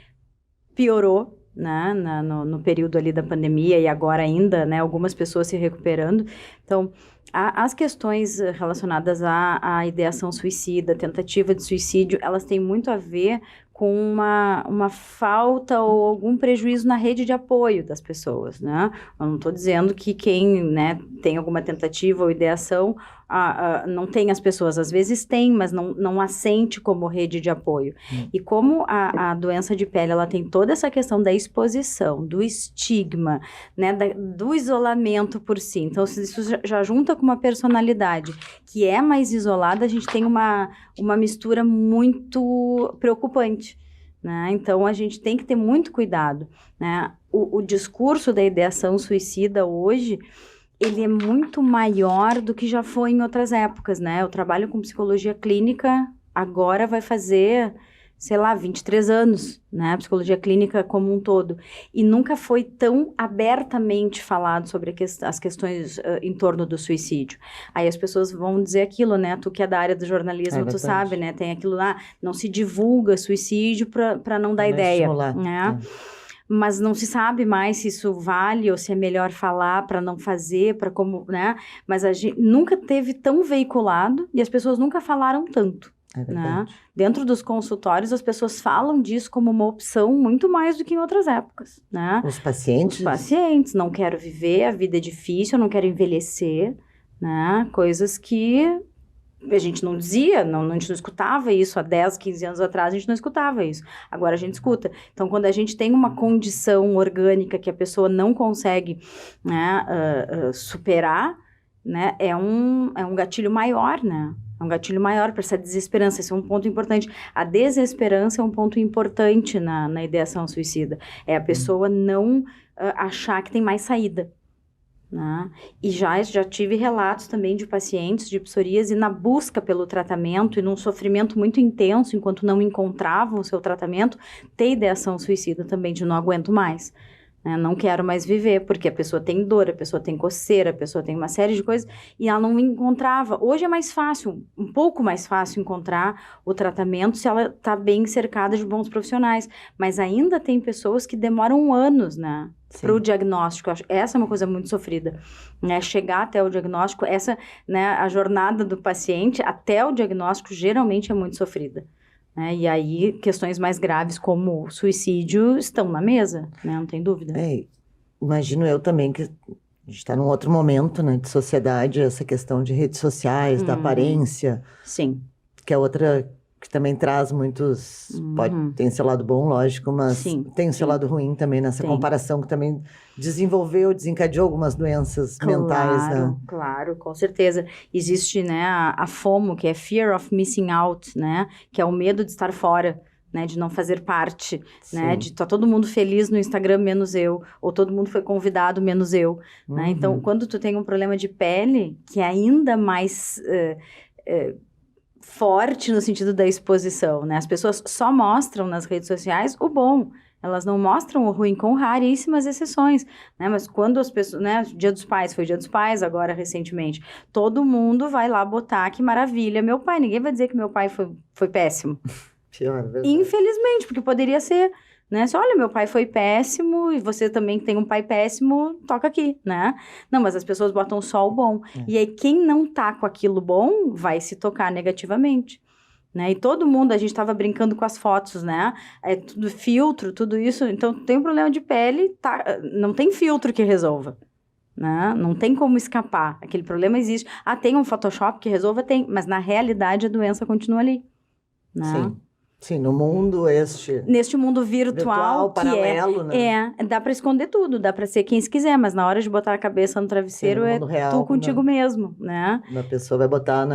piorou, né, no período ali da pandemia e agora ainda, né, algumas pessoas se recuperando. Então, as questões relacionadas à ideação suicida, tentativa de suicídio, elas têm muito a ver com uma falta ou algum prejuízo na rede de apoio das pessoas, né? Eu não estou dizendo que quem, né, tem alguma tentativa ou ideação não tem as pessoas, às vezes tem, mas não a sente como rede de apoio. E como a doença de pele, ela tem toda essa questão da exposição, do estigma, né, do isolamento por si. Então, se isso já junta com uma personalidade que é mais isolada, a gente tem uma mistura muito preocupante, né? Então, a gente tem que ter muito cuidado, né? O discurso da ideação suicida hoje, ele é muito maior do que já foi em outras épocas, né? Eu trabalho com psicologia clínica, agora vai fazer, sei lá, 23 anos, né? Psicologia clínica como um todo. E nunca foi tão abertamente falado sobre as questões em torno do suicídio. Aí as pessoas vão dizer aquilo, né? Tu que é da área do jornalismo, tu sabe, né? Tem aquilo lá, não se divulga suicídio para não dar ideia, né? Mas não se sabe mais se isso vale ou se é melhor falar para não fazer, para como, né? Mas a gente nunca teve tão veiculado e as pessoas nunca falaram tanto. Né? Dentro dos consultórios, as pessoas falam disso como uma opção muito mais do que em outras épocas, né? Os pacientes? Os pacientes, não quero viver, a vida é difícil, eu não quero envelhecer, né? Coisas que a gente não dizia, a gente não escutava isso há 10, 15 anos atrás, a gente não escutava isso. Agora a gente escuta. Então, quando a gente tem uma condição orgânica que a pessoa não consegue, né, superar, né, é um gatilho maior, né? É um gatilho maior para essa desesperança. Esse é um ponto importante. A desesperança é um ponto importante na ideação suicida. É a pessoa não achar que tem mais saída. Né? E já tive relatos também de pacientes de psoríase na busca pelo tratamento e num sofrimento muito intenso enquanto não encontravam o seu tratamento, ter ideação suicida também de não aguento mais, né? Não quero mais viver, porque a pessoa tem dor, a pessoa tem coceira, a pessoa tem uma série de coisas e ela não encontrava. Hoje é mais fácil, um pouco mais fácil encontrar o tratamento se ela está bem cercada de bons profissionais, mas ainda tem pessoas que demoram anos, né? Para o diagnóstico. Essa é uma coisa muito sofrida, né? Chegar até o diagnóstico, né, a jornada do paciente até o diagnóstico geralmente é muito sofrida, né? E aí questões mais graves como suicídio estão na mesa, né? Não tem dúvida. Imagino eu também que a gente está num outro momento, né, de sociedade, essa questão de redes sociais, da aparência. Sim. Que é outra que também traz muitos... Tem seu lado bom, lógico, mas Sim, tem o seu lado ruim também nessa comparação, que também desencadeou algumas doenças mentais, né? Claro, com certeza. Existe, né, a FOMO, que é Fear of Missing Out, né? Que é o medo de estar fora, né? De não fazer parte, né? De estar todo mundo feliz no Instagram, menos eu. Ou todo mundo foi convidado, menos eu. Né? Então, quando tu tem um problema de pele, que é ainda mais... forte no sentido da exposição, né? As pessoas só mostram nas redes sociais o bom, elas não mostram o ruim, com raríssimas exceções, né? Mas quando as pessoas, né? Dia dos Pais, foi Dia dos Pais agora recentemente, todo mundo vai lá botar que maravilha, meu pai, ninguém vai dizer que meu pai foi péssimo. Pior, verdade. Infelizmente, porque poderia ser, né? Se olha, meu pai foi péssimo e você também tem um pai péssimo, toca aqui, né? Não, mas as pessoas botam só o bom. E aí, quem não tá com aquilo bom, vai se tocar negativamente, né? E todo mundo, a gente tava brincando com as fotos, né? É tudo filtro, tudo isso. Então, tem um problema de pele, não tem filtro que resolva, né? Não tem como escapar. Aquele problema existe. Ah, tem um Photoshop que resolva? Tem. Mas, na realidade, a doença continua ali, né? Sim. Sim, no mundo neste mundo virtual que paralelo, né? Dá pra esconder tudo, dá pra ser quem se quiser, mas na hora de botar a cabeça no travesseiro no é mundo real, tu contigo mesmo, né? A pessoa vai botar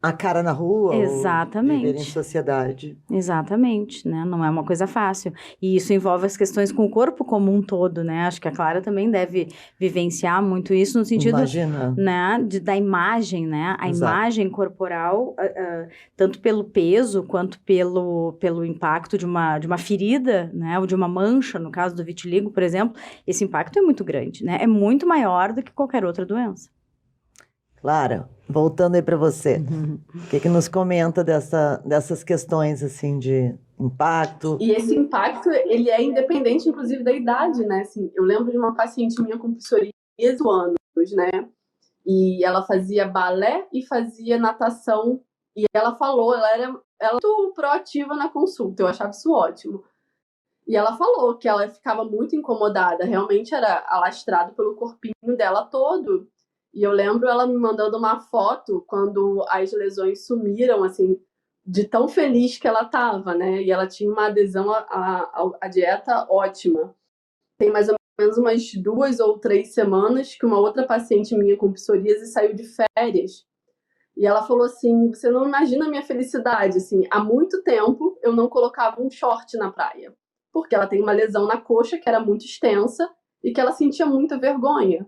a cara na rua, Exatamente. Ou viver em sociedade. Exatamente, né? Não é uma coisa fácil. E isso envolve as questões com o corpo como um todo, né? Acho que a Clara também deve vivenciar muito isso no sentido, né, da imagem, né? A imagem corporal, tanto pelo peso quanto pelo impacto de uma ferida, né? Ou de uma mancha, no caso do vitiligo, por exemplo. Esse impacto é muito grande, né? É muito maior do que qualquer outra doença. Clara, voltando aí para você, o que nos comenta dessas questões, assim, de impacto? E esse impacto, ele é independente, inclusive, da idade, né? Assim, eu lembro de uma paciente minha com psoríase há 18 anos, né? E ela fazia balé e fazia natação. E ela falou, ela era muito proativa na consulta, eu achava isso ótimo. E ela falou que ela ficava muito incomodada, realmente era alastrado pelo corpinho dela todo. E eu lembro ela me mandando uma foto quando as lesões sumiram, assim, de tão feliz que ela estava, né? E ela tinha uma adesão à dieta ótima. Tem mais ou menos umas 2 ou 3 semanas que uma outra paciente minha com psoríase saiu de férias. E ela falou assim, você não imagina a minha felicidade, assim, há muito tempo eu não colocava um short na praia. Porque ela tem uma lesão na coxa que era muito extensa e que ela sentia muita vergonha.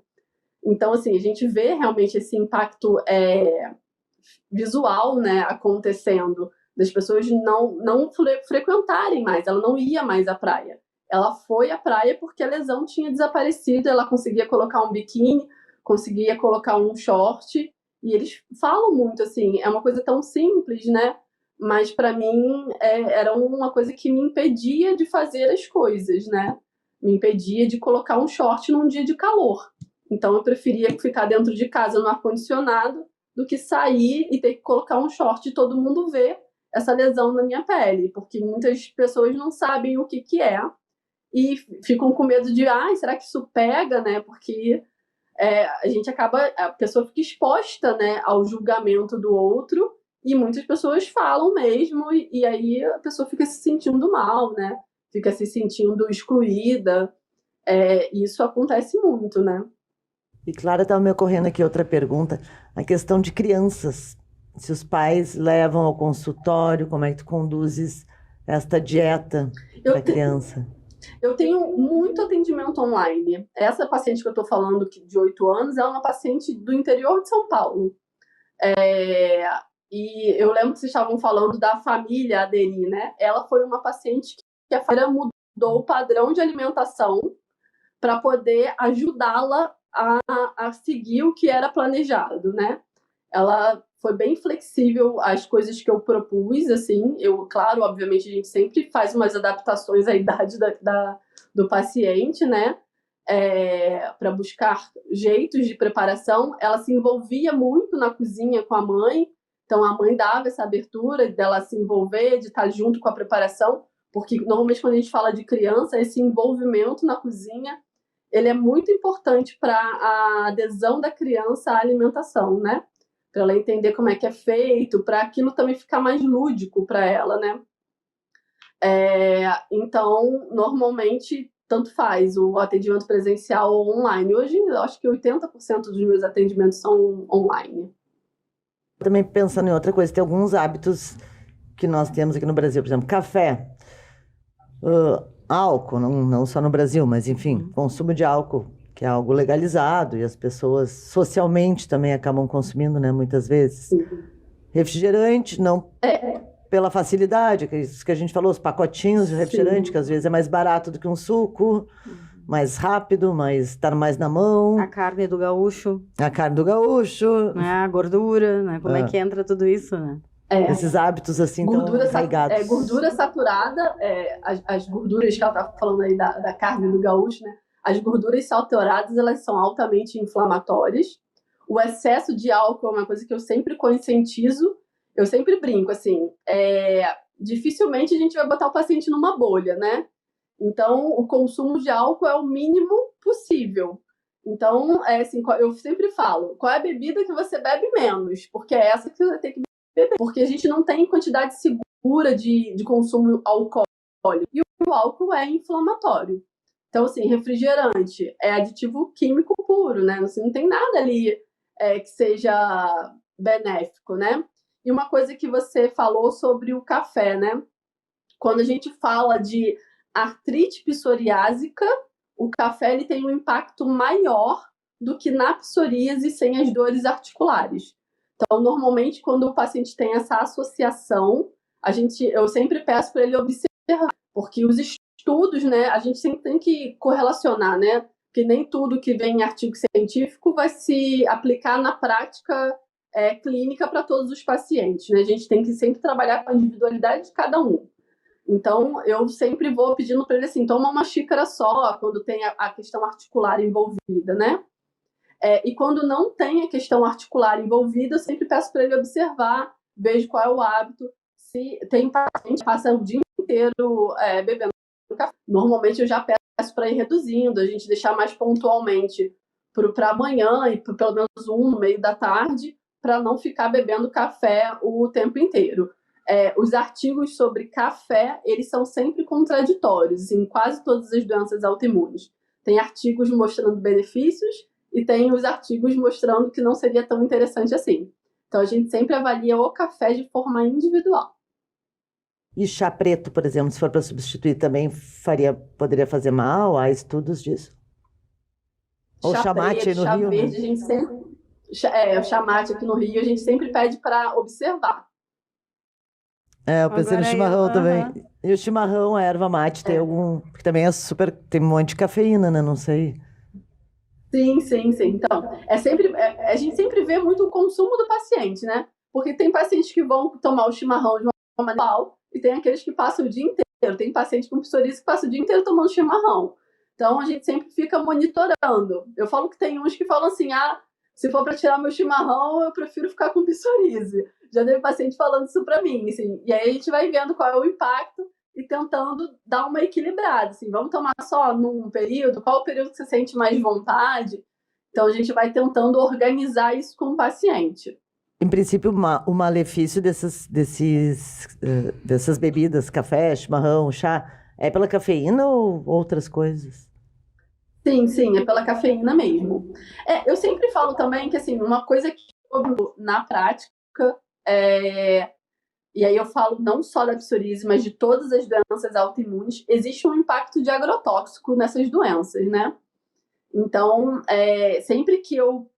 Então, assim, a gente vê realmente esse impacto visual, né, acontecendo, das pessoas não frequentarem mais, ela não ia mais à praia. Ela foi à praia porque a lesão tinha desaparecido, ela conseguia colocar um biquíni, conseguia colocar um short, e eles falam muito, assim, é uma coisa tão simples, né, mas para mim era uma coisa que me impedia de fazer as coisas, né, me impedia de colocar um short num dia de calor. Então, eu preferia ficar dentro de casa no ar-condicionado do que sair e ter que colocar um short e todo mundo ver essa lesão na minha pele, porque muitas pessoas não sabem o que é e ficam com medo de, será que isso pega, né? Porque a pessoa fica exposta, né, ao julgamento do outro e muitas pessoas falam mesmo e aí a pessoa fica se sentindo mal, né? Fica se sentindo excluída. Isso acontece muito, né? E, Clara, estava me ocorrendo aqui outra pergunta, a questão de crianças. Se os pais levam ao consultório, como é que tu conduzes esta dieta para a criança? Eu tenho muito atendimento online. Essa paciente que eu estou falando, de 8 anos, ela é uma paciente do interior de São Paulo. E eu lembro que vocês estavam falando da família aderir, né? Ela foi uma paciente que a família mudou o padrão de alimentação para poder ajudá-la a seguir o que era planejado, né? Ela foi bem flexível às coisas que eu propus, assim. Claro, obviamente, a gente sempre faz umas adaptações à idade do paciente, né? Para buscar jeitos de preparação. Ela se envolvia muito na cozinha com a mãe, então a mãe dava essa abertura dela se envolver, de estar junto com a preparação, porque normalmente quando a gente fala de criança, esse envolvimento na cozinha ele é muito importante para a adesão da criança à alimentação, né? para ela entender como é que é feito, para aquilo também ficar mais lúdico para ela, né? Então, normalmente, tanto faz o atendimento presencial ou online. Hoje, eu acho que 80% dos meus atendimentos são online. Também pensando em outra coisa, tem alguns hábitos que nós temos aqui no Brasil, por exemplo, café, álcool, não só no Brasil, mas enfim, consumo de álcool, que é algo legalizado e as pessoas socialmente também acabam consumindo, né, muitas vezes. Refrigerante, não pela facilidade, que é isso que a gente falou, os pacotinhos de refrigerante, que às vezes é mais barato do que um suco, mais rápido, tá mais na mão. A carne do gaúcho. A carne do gaúcho. Né? A gordura, né? Como é que entra tudo isso, né? Esses hábitos assim tão arraigados. Gordura saturada, as gorduras que ela tá falando aí da carne do gaúcho, né? As gorduras saturadas, elas são altamente inflamatórias. O excesso de álcool é uma coisa que eu sempre conscientizo. Eu sempre brinco, assim, dificilmente a gente vai botar o paciente numa bolha, né? Então, o consumo de álcool é o mínimo possível. Então, assim, eu sempre falo, qual é a bebida que você bebe menos? Porque é essa que você tem que beber. Porque a gente não tem quantidade segura de consumo alcoólico. E o álcool é inflamatório. Então, assim, refrigerante é aditivo químico puro, né? Assim, não tem nada ali que seja benéfico, né? E uma coisa que você falou sobre o café, né? Quando a gente fala de artrite psoriásica, o café ele tem um impacto maior do que na psoríase sem as dores articulares. Então, normalmente, quando o paciente tem essa associação, eu sempre peço para ele observar, porque os estudos, né, a gente sempre tem que correlacionar, né? Porque nem tudo que vem em artigo científico vai se aplicar na prática clínica para todos os pacientes, né? A gente tem que sempre trabalhar com a individualidade de cada um. Então, eu sempre vou pedindo para ele assim, toma uma xícara só quando tem a questão articular envolvida, né? E quando não tem a questão articular envolvida, eu sempre peço para ele observar, vejo qual é o hábito. Se tem paciente que passa o dia inteiro bebendo café, normalmente eu já peço para ir reduzindo, a gente deixar mais pontualmente para amanhã e pelo menos no meio da tarde, para não ficar bebendo café o tempo inteiro. Os artigos sobre café, eles são sempre contraditórios em quase todas as doenças autoimunes. Tem artigos mostrando benefícios e tem os artigos mostrando que não seria tão interessante assim. Então, a gente sempre avalia o café de forma individual. E chá preto, por exemplo, se for para substituir, também poderia fazer mal? Há estudos disso? Ou chá mate aí no chá Rio? Verde, né? A gente sempre... o chá mate aqui no Rio, a gente sempre pede para observar. Eu pensei no chimarrão também. E o chimarrão, a erva mate, tem algum... que também tem um monte de cafeína, né? Não sei. Sim. Então, a gente sempre vê muito o consumo do paciente, né? Porque tem pacientes que vão tomar o chimarrão de uma maneira normal e tem aqueles que passam o dia inteiro. Tem paciente com psoríase que passa o dia inteiro tomando chimarrão. Então, a gente sempre fica monitorando. Eu falo que tem uns que falam assim, se for para tirar meu chimarrão, eu prefiro ficar com psoríase. Já teve paciente falando isso para mim, assim. E aí a gente vai vendo qual é o impacto e tentando dar uma equilibrada, assim. Vamos tomar só num período? Qual o período que você sente mais vontade? Então a gente vai tentando organizar isso com o paciente. Em princípio, o malefício dessas bebidas, café, chimarrão, chá, é pela cafeína ou outras coisas? Sim, é pela cafeína mesmo. Eu sempre falo também que, assim, uma coisa que eu na prática, e aí eu falo não só da psoríase, mas de todas as doenças autoimunes, existe um impacto de agrotóxico nessas doenças, né? Então, sempre que eu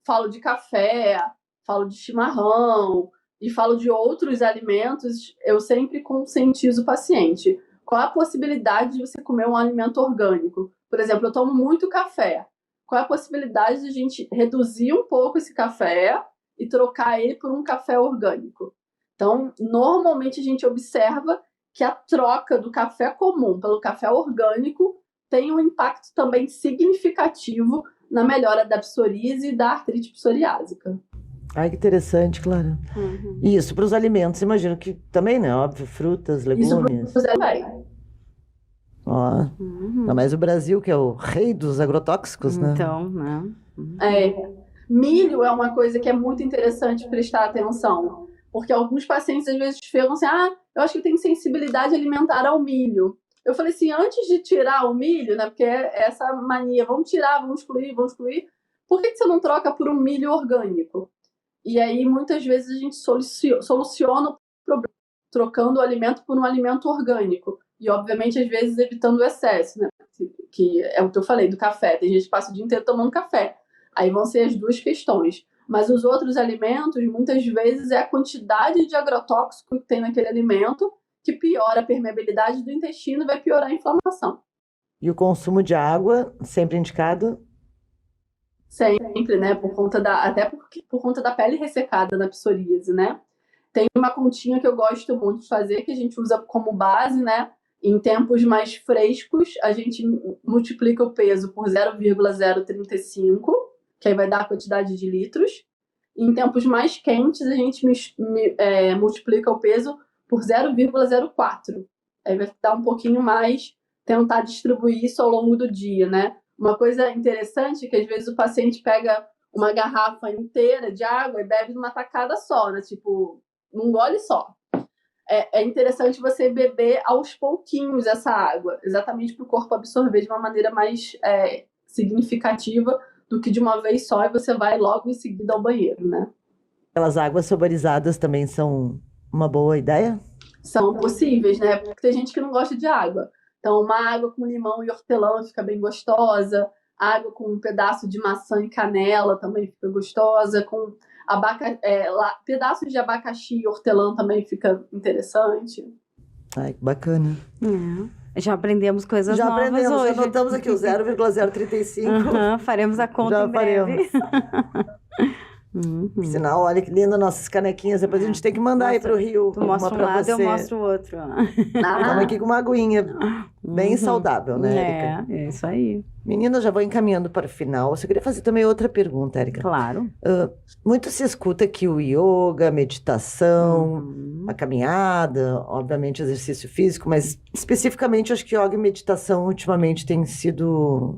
falo de café, falo de chimarrão e falo de outros alimentos, eu sempre conscientizo o paciente. Qual a possibilidade de você comer um alimento orgânico? Por exemplo, eu tomo muito café. Qual a possibilidade de a gente reduzir um pouco esse café e trocar ele por um café orgânico? Então, normalmente a gente observa que a troca do café comum pelo café orgânico tem um impacto também significativo na melhora da psoríase e da artrite psoriásica. Ai, que interessante, Clara. Uhum. E isso para os alimentos, imagino que também, né? Óbvio, frutas, legumes. Isso também. Ainda mais o Brasil, que é o rei dos agrotóxicos, né? Então, né? Milho é uma coisa que é muito interessante prestar atenção, porque alguns pacientes às vezes falam assim, eu acho que tem sensibilidade alimentar ao milho. Eu falei assim, antes de tirar o milho, né, porque é essa mania, vamos tirar, vamos excluir, por que você não troca por um milho orgânico? E aí, muitas vezes, a gente soluciona o problema, trocando o alimento por um alimento orgânico. E, obviamente, às vezes, evitando o excesso, né? Que é o que eu falei do café. Tem gente que passa o dia inteiro tomando café. Aí vão ser as duas questões. Mas os outros alimentos, muitas vezes, é a quantidade de agrotóxico que tem naquele alimento que piora a permeabilidade do intestino e vai piorar a inflamação. E o consumo de água, sempre indicado? Sempre, né? Por conta da pele ressecada na psoríase, né? Tem uma continha que eu gosto muito de fazer, que a gente usa como base, né? Em tempos mais frescos, a gente multiplica o peso por 0,035, que aí vai dar a quantidade de litros. Em tempos mais quentes, a gente multiplica o peso por 0,04. Aí vai dar um pouquinho mais, tentar distribuir isso ao longo do dia, né? Uma coisa interessante é que às vezes o paciente pega uma garrafa inteira de água e bebe numa tacada só, né? Tipo, num gole só. É interessante você beber aos pouquinhos essa água, exatamente para o corpo absorver de uma maneira mais significativa do que de uma vez só e você vai logo em seguida ao banheiro, né? Aquelas águas saborizadas também são uma boa ideia? São possíveis, né? Porque tem gente que não gosta de água. Então, uma água com limão e hortelã fica bem gostosa. Água com um pedaço de maçã e canela também fica gostosa. Com pedaços de abacaxi e hortelã também fica interessante. Ai, que bacana. Já aprendemos coisas novas hoje. Já anotamos aqui o 0,035. Faremos a conta em breve. Sinal, olha que linda nossas canequinhas. Depois a gente tem que mandar aí pro Rio. Tu mostra um lado, eu mostro o outro. Estamos aqui com uma aguinha bem saudável, né, Érica? É isso aí. Meninas, já vou encaminhando para o final. Eu só queria fazer também outra pergunta, Érica. Claro. Muito se escuta que o yoga, a meditação, a caminhada, obviamente exercício físico, mas especificamente acho que yoga e meditação ultimamente têm sido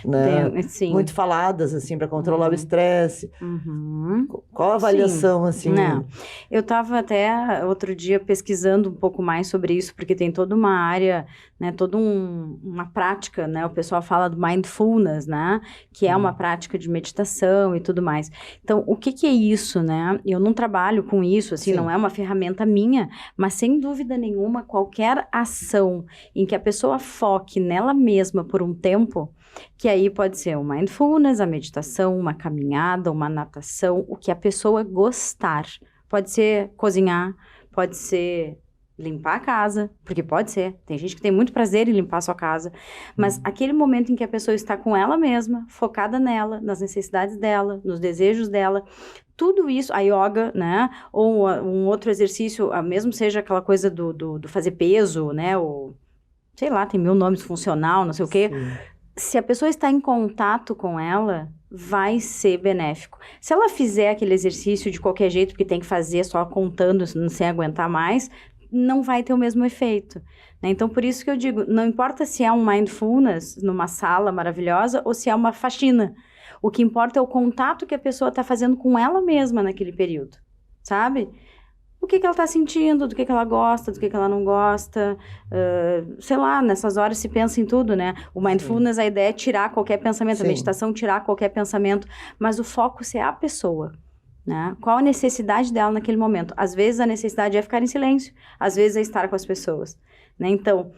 né, muito faladas assim para controlar o estresse. Qual a avaliação assim? Eu estava até outro dia pesquisando um pouco mais sobre isso, porque tem toda uma área, né, toda uma prática, né? O pessoal fala do mindfulness, né? Que é uma prática de meditação e tudo mais. Então, o que é isso, né? Eu não trabalho com isso, assim, não é uma ferramenta minha, mas sem dúvida nenhuma, qualquer ação em que a pessoa foque nela mesma por um tempo, que aí pode ser o mindfulness, a meditação, uma caminhada, uma natação, o que a pessoa gostar. Pode ser cozinhar, pode ser limpar a casa, porque pode ser, tem gente que tem muito prazer em limpar a sua casa, mas aquele momento em que a pessoa está com ela mesma, focada nela, nas necessidades dela, nos desejos dela, tudo isso, a yoga, né, ou um outro exercício, mesmo seja aquela coisa do fazer peso, né, ou, sei lá, tem 1000 nomes, funcional, não sei o quê, se a pessoa está em contato com ela, vai ser benéfico. Se ela fizer aquele exercício de qualquer jeito, porque tem que fazer só contando, sem aguentar mais, não vai ter o mesmo efeito, né? Então, por isso que eu digo, não importa se é um mindfulness numa sala maravilhosa ou se é uma faxina. O que importa é o contato que a pessoa está fazendo com ela mesma naquele período, sabe? O que ela está sentindo, do que ela gosta, do que ela não gosta, sei lá, nessas horas se pensa em tudo, né? O mindfulness, a ideia é tirar qualquer pensamento, a meditação tirar qualquer pensamento, mas o foco é a pessoa. Né? Qual a necessidade dela naquele momento? Às vezes a necessidade é ficar em silêncio, às vezes é estar com as pessoas, né? Então,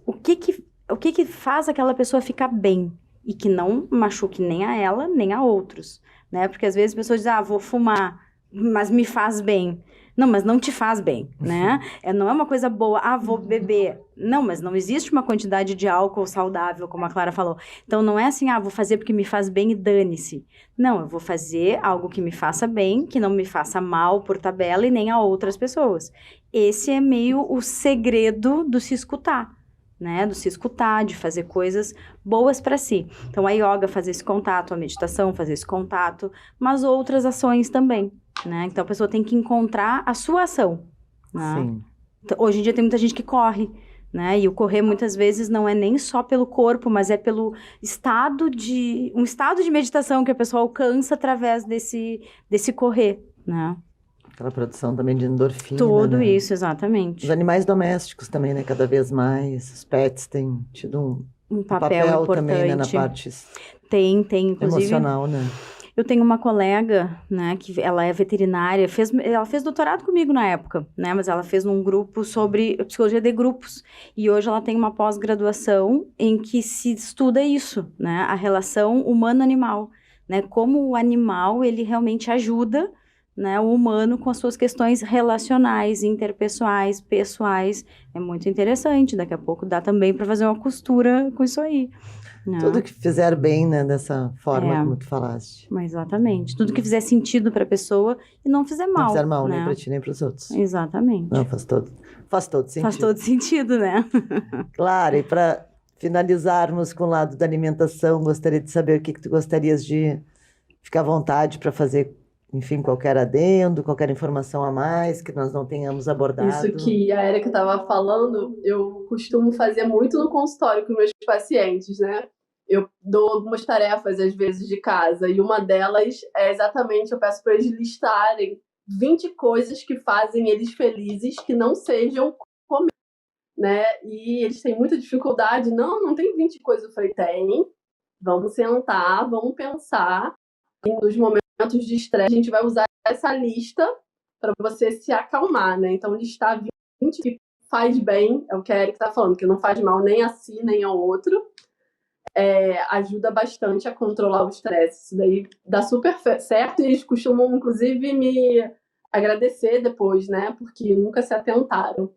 o que faz aquela pessoa ficar bem e que não machuque nem a ela, nem a outros, né? Porque às vezes as pessoas dizem, vou fumar, mas me faz bem. Não, mas não te faz bem, né? Não é uma coisa boa, vou beber. Não, mas não existe uma quantidade de álcool saudável, como a Clara falou. Então, não é assim, vou fazer porque me faz bem e dane-se. Não, eu vou fazer algo que me faça bem, que não me faça mal por tabela e nem a outras pessoas. Esse é meio o segredo do se escutar, né? Do se escutar, de fazer coisas boas para si. Então, a yoga fazer esse contato, a meditação fazer esse contato, mas outras ações também. Né? Então, a pessoa tem que encontrar a sua ação. Né? Então, hoje em dia tem muita gente que corre, né? E o correr muitas vezes não é nem só pelo corpo, mas é pelo um estado de meditação que a pessoa alcança através desse correr, né? Aquela produção também de endorfina, Tudo né? isso, exatamente. Os animais domésticos também, né? Cada vez mais, os pets têm tido Um um papel importante. também, né? Na parte Tem, inclusive. emocional, né? Eu tenho uma colega, né, que ela é veterinária, ela fez doutorado comigo na época, né, mas ela fez um grupo sobre psicologia de grupos, e hoje ela tem uma pós-graduação em que se estuda isso, né, a relação humano-animal, né, como o animal, ele realmente ajuda, né, o humano com as suas questões relacionais, interpessoais, pessoais, é muito interessante, daqui a pouco dá também para fazer uma costura com isso aí. Tudo que fizer bem, né? Dessa forma como tu falaste. Exatamente. Tudo que fizer sentido para a pessoa e não fizer mal. Não fizer mal, né? nem para ti, nem para os outros. Exatamente. Não, faz todo sentido. Faz todo sentido, né? Claro, e para finalizarmos com o lado da alimentação, gostaria de saber o que tu gostarias de ficar à vontade para fazer, enfim, qualquer adendo, qualquer informação a mais que nós não tenhamos abordado. Isso que a Érica estava falando, eu costumo fazer muito no consultório com meus pacientes, né? Eu dou algumas tarefas, às vezes, de casa, e uma delas é exatamente, eu peço para eles listarem 20 coisas que fazem eles felizes que não sejam comer, né? E eles têm muita dificuldade. Não tem 20 coisas. Eu falei, tem. Vamos sentar, vamos pensar. E nos momentos de estresse, a gente vai usar essa lista para você se acalmar, né? Então, listar 20 que faz bem, é o que a Érica está falando, que não faz mal nem a si, nem ao outro. Ajuda bastante a controlar o estresse. Isso daí dá super certo, e eles costumam, inclusive, me agradecer depois, né? Porque nunca se atentaram.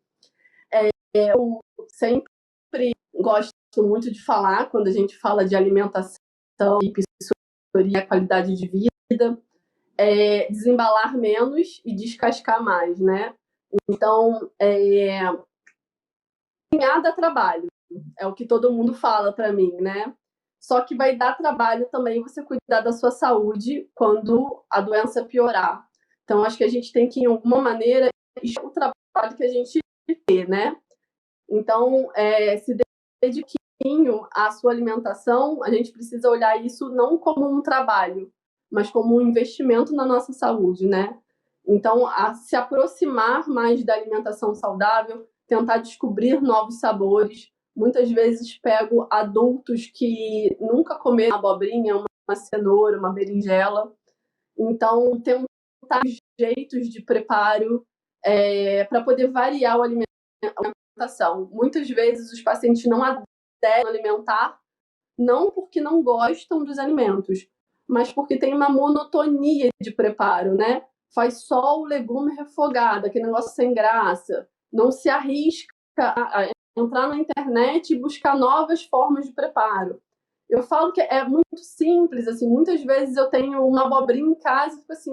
Eu sempre gosto muito de falar, quando a gente fala de alimentação e psicologia, qualidade de vida, desembalar menos e descascar mais, né? Então, cozinhar dá trabalho. É o que todo mundo fala para mim, né? Só que vai dar trabalho também você cuidar da sua saúde quando a doença piorar. Então, acho que a gente tem que, em alguma maneira, o trabalho que a gente tem, né? Então, se dedique à sua alimentação, a gente precisa olhar isso não como um trabalho, mas como um investimento na nossa saúde, né? Então, se aproximar mais da alimentação saudável, tentar descobrir novos sabores. Muitas vezes pego adultos que nunca comeram uma abobrinha, uma cenoura, uma berinjela. Então, tentar jeitos de preparo para poder variar a alimentação. Muitas vezes os pacientes não aderem ao alimentar, não porque não gostam dos alimentos, mas porque tem uma monotonia de preparo, né? Faz só o legume refogado, aquele negócio sem graça. Não se arrisca a entrar na internet e buscar novas formas de preparo. Eu falo que é muito simples, assim, muitas vezes eu tenho uma abobrinha em casa e fico assim,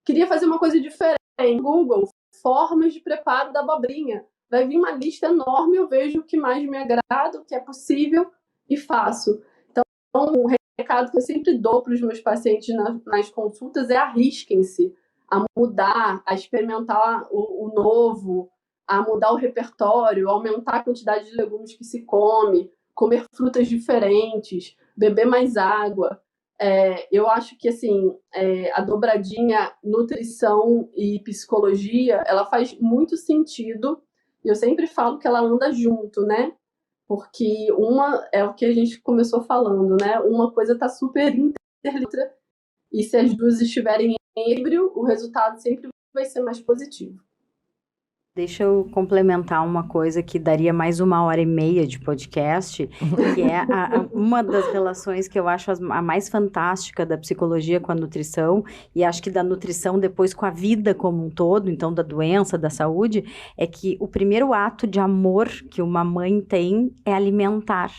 queria fazer uma coisa diferente. Google, formas de preparo da abobrinha. Vai vir uma lista enorme, eu vejo o que mais me agrada, o que é possível e faço. Então, um recado que eu sempre dou para os meus pacientes nas consultas é arrisquem-se a mudar, a experimentar o novo, a mudar o repertório, aumentar a quantidade de legumes que se come, comer frutas diferentes, beber mais água. Eu acho que assim, a dobradinha nutrição e psicologia, ela faz muito sentido, e eu sempre falo que ela anda junto, né? Porque uma é o que a gente começou falando, né? Uma coisa está super interligada, e se as duas estiverem em equilíbrio, o resultado sempre vai ser mais positivo. Deixa eu complementar uma coisa que daria mais 1h30 de podcast, que é uma das relações que eu acho a mais fantástica da psicologia com a nutrição, e acho que da nutrição depois com a vida como um todo, então da doença, da saúde, é que o primeiro ato de amor que uma mãe tem é alimentar.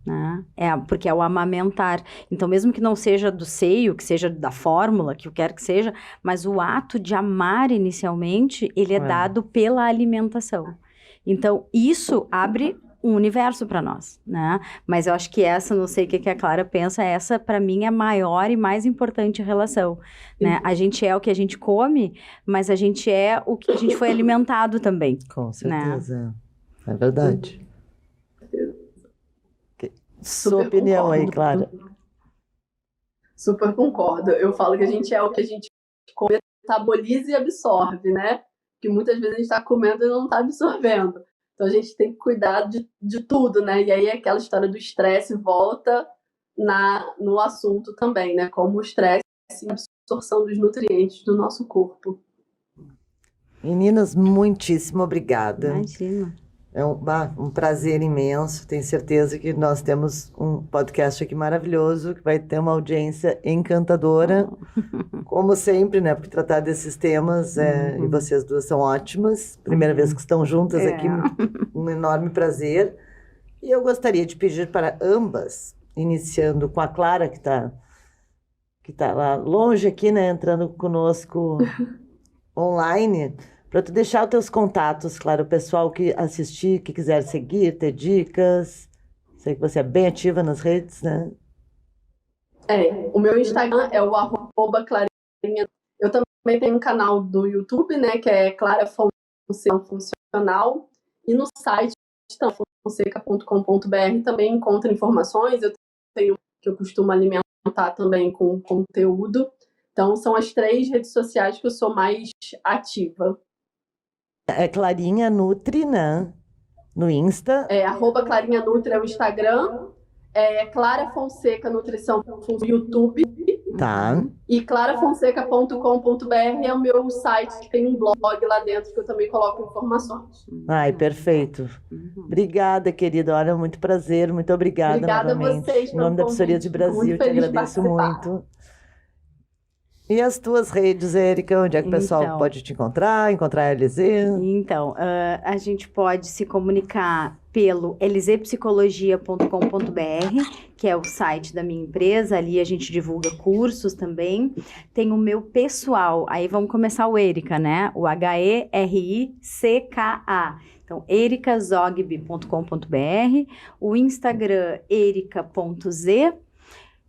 Né? Porque é o amamentar. Então, mesmo que não seja do seio, que seja da fórmula, que eu quero que seja, mas o ato de amar inicialmente, ele é dado pela alimentação. Então, isso abre um universo para nós, né? Mas eu acho que essa, não sei o que a Clara pensa, essa para mim é a maior e mais importante relação, né? A gente é o que a gente come, mas a gente é o que a gente foi alimentado também. Com certeza. É verdade. Sua Super opinião concordo. aí, Clara. Super concordo. Eu falo que a gente é o que a gente come, metaboliza e absorve, né? Que muitas vezes a gente está comendo e não está absorvendo. Então a gente tem que cuidar de tudo, né? E aí aquela história do estresse volta no assunto também, né? Como o estresse e a absorção dos nutrientes do nosso corpo. Meninas, muitíssimo obrigada. Imagina. É um prazer imenso. Tenho certeza que nós temos um podcast aqui maravilhoso, que vai ter uma audiência encantadora, como sempre, né? Porque tratar desses temas, e vocês duas são ótimas. Primeira vez que estão juntas aqui, um enorme prazer. E eu gostaria de pedir para ambas, iniciando com a Clara, que tá lá longe aqui, né? Entrando conosco online, para tu deixar os teus contatos, claro, o pessoal que assistir, que quiser seguir, ter dicas. Sei que você é bem ativa nas redes, né? O meu Instagram é o @clarinha. Eu também tenho um canal do YouTube, né, que é Clara Fonseca Funcional. E no site fonseca.com.br também encontra informações. Eu tenho que eu costumo alimentar também com conteúdo. Então, são as 3 redes sociais que eu sou mais ativa. É Clarinha Nutri, né? No Insta. @Clarinha Nutri é o Instagram. Clara Fonseca Nutrição no YouTube. Tá. E clarafonseca.com.br é o meu site, que tem um blog lá dentro que eu também coloco informações. Ai, perfeito. Obrigada, querida. Olha, muito prazer. Muito obrigada Obrigada novamente. a vocês Em nome da pelo Psoríase convite. Brasil, Muito te feliz de agradeço participar. muito. E as tuas redes, Érica? Onde é que o pessoal Então. pode te encontrar a LZ? Então, a gente pode se comunicar pelo lzpsicologia.com.br, que é o site da minha empresa. Ali a gente divulga cursos também. Tem o meu pessoal, aí vamos começar o Erika, né? O HERICKA. Então, ericazogby.com.br, o Instagram erica.z.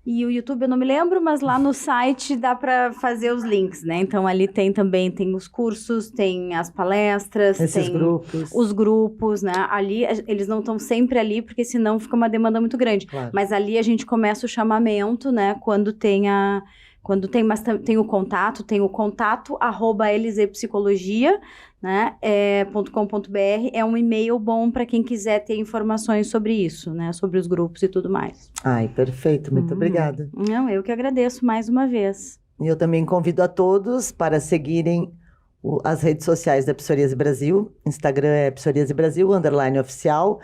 E o YouTube eu não me lembro, mas lá no site dá para fazer os links, né? Então ali tem os cursos, tem as palestras, Esses tem grupos. os grupos, né? Ali eles não estão sempre ali, porque senão fica uma demanda muito grande. Claro. Mas ali a gente começa o chamamento, né? Quando tem o contato, @lzpsicologia, né? .com.br, é um e-mail bom para quem quiser ter informações sobre isso, né? Sobre os grupos e tudo mais. Ai, perfeito. Muito obrigada. Não, eu que agradeço mais uma vez. E eu também convido a todos para seguirem as redes sociais da Psoríase Brasil. Instagram é Psoríase Brasil, _oficial.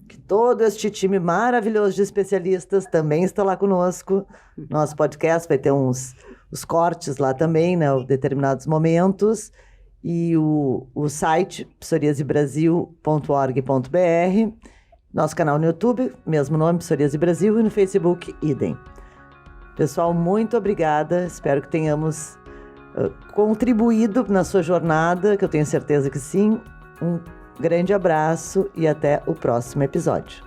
Que todo este time maravilhoso de especialistas também está lá conosco. Nosso podcast vai ter os cortes lá também, né? Determinados momentos. E o site psoriasebrasil.org.br. Nosso canal no YouTube, mesmo nome, Psoríase Brasil. E no Facebook, idem. Pessoal, muito obrigada. Espero que tenhamos contribuído na sua jornada, que eu tenho certeza que sim. Um grande abraço e até o próximo episódio.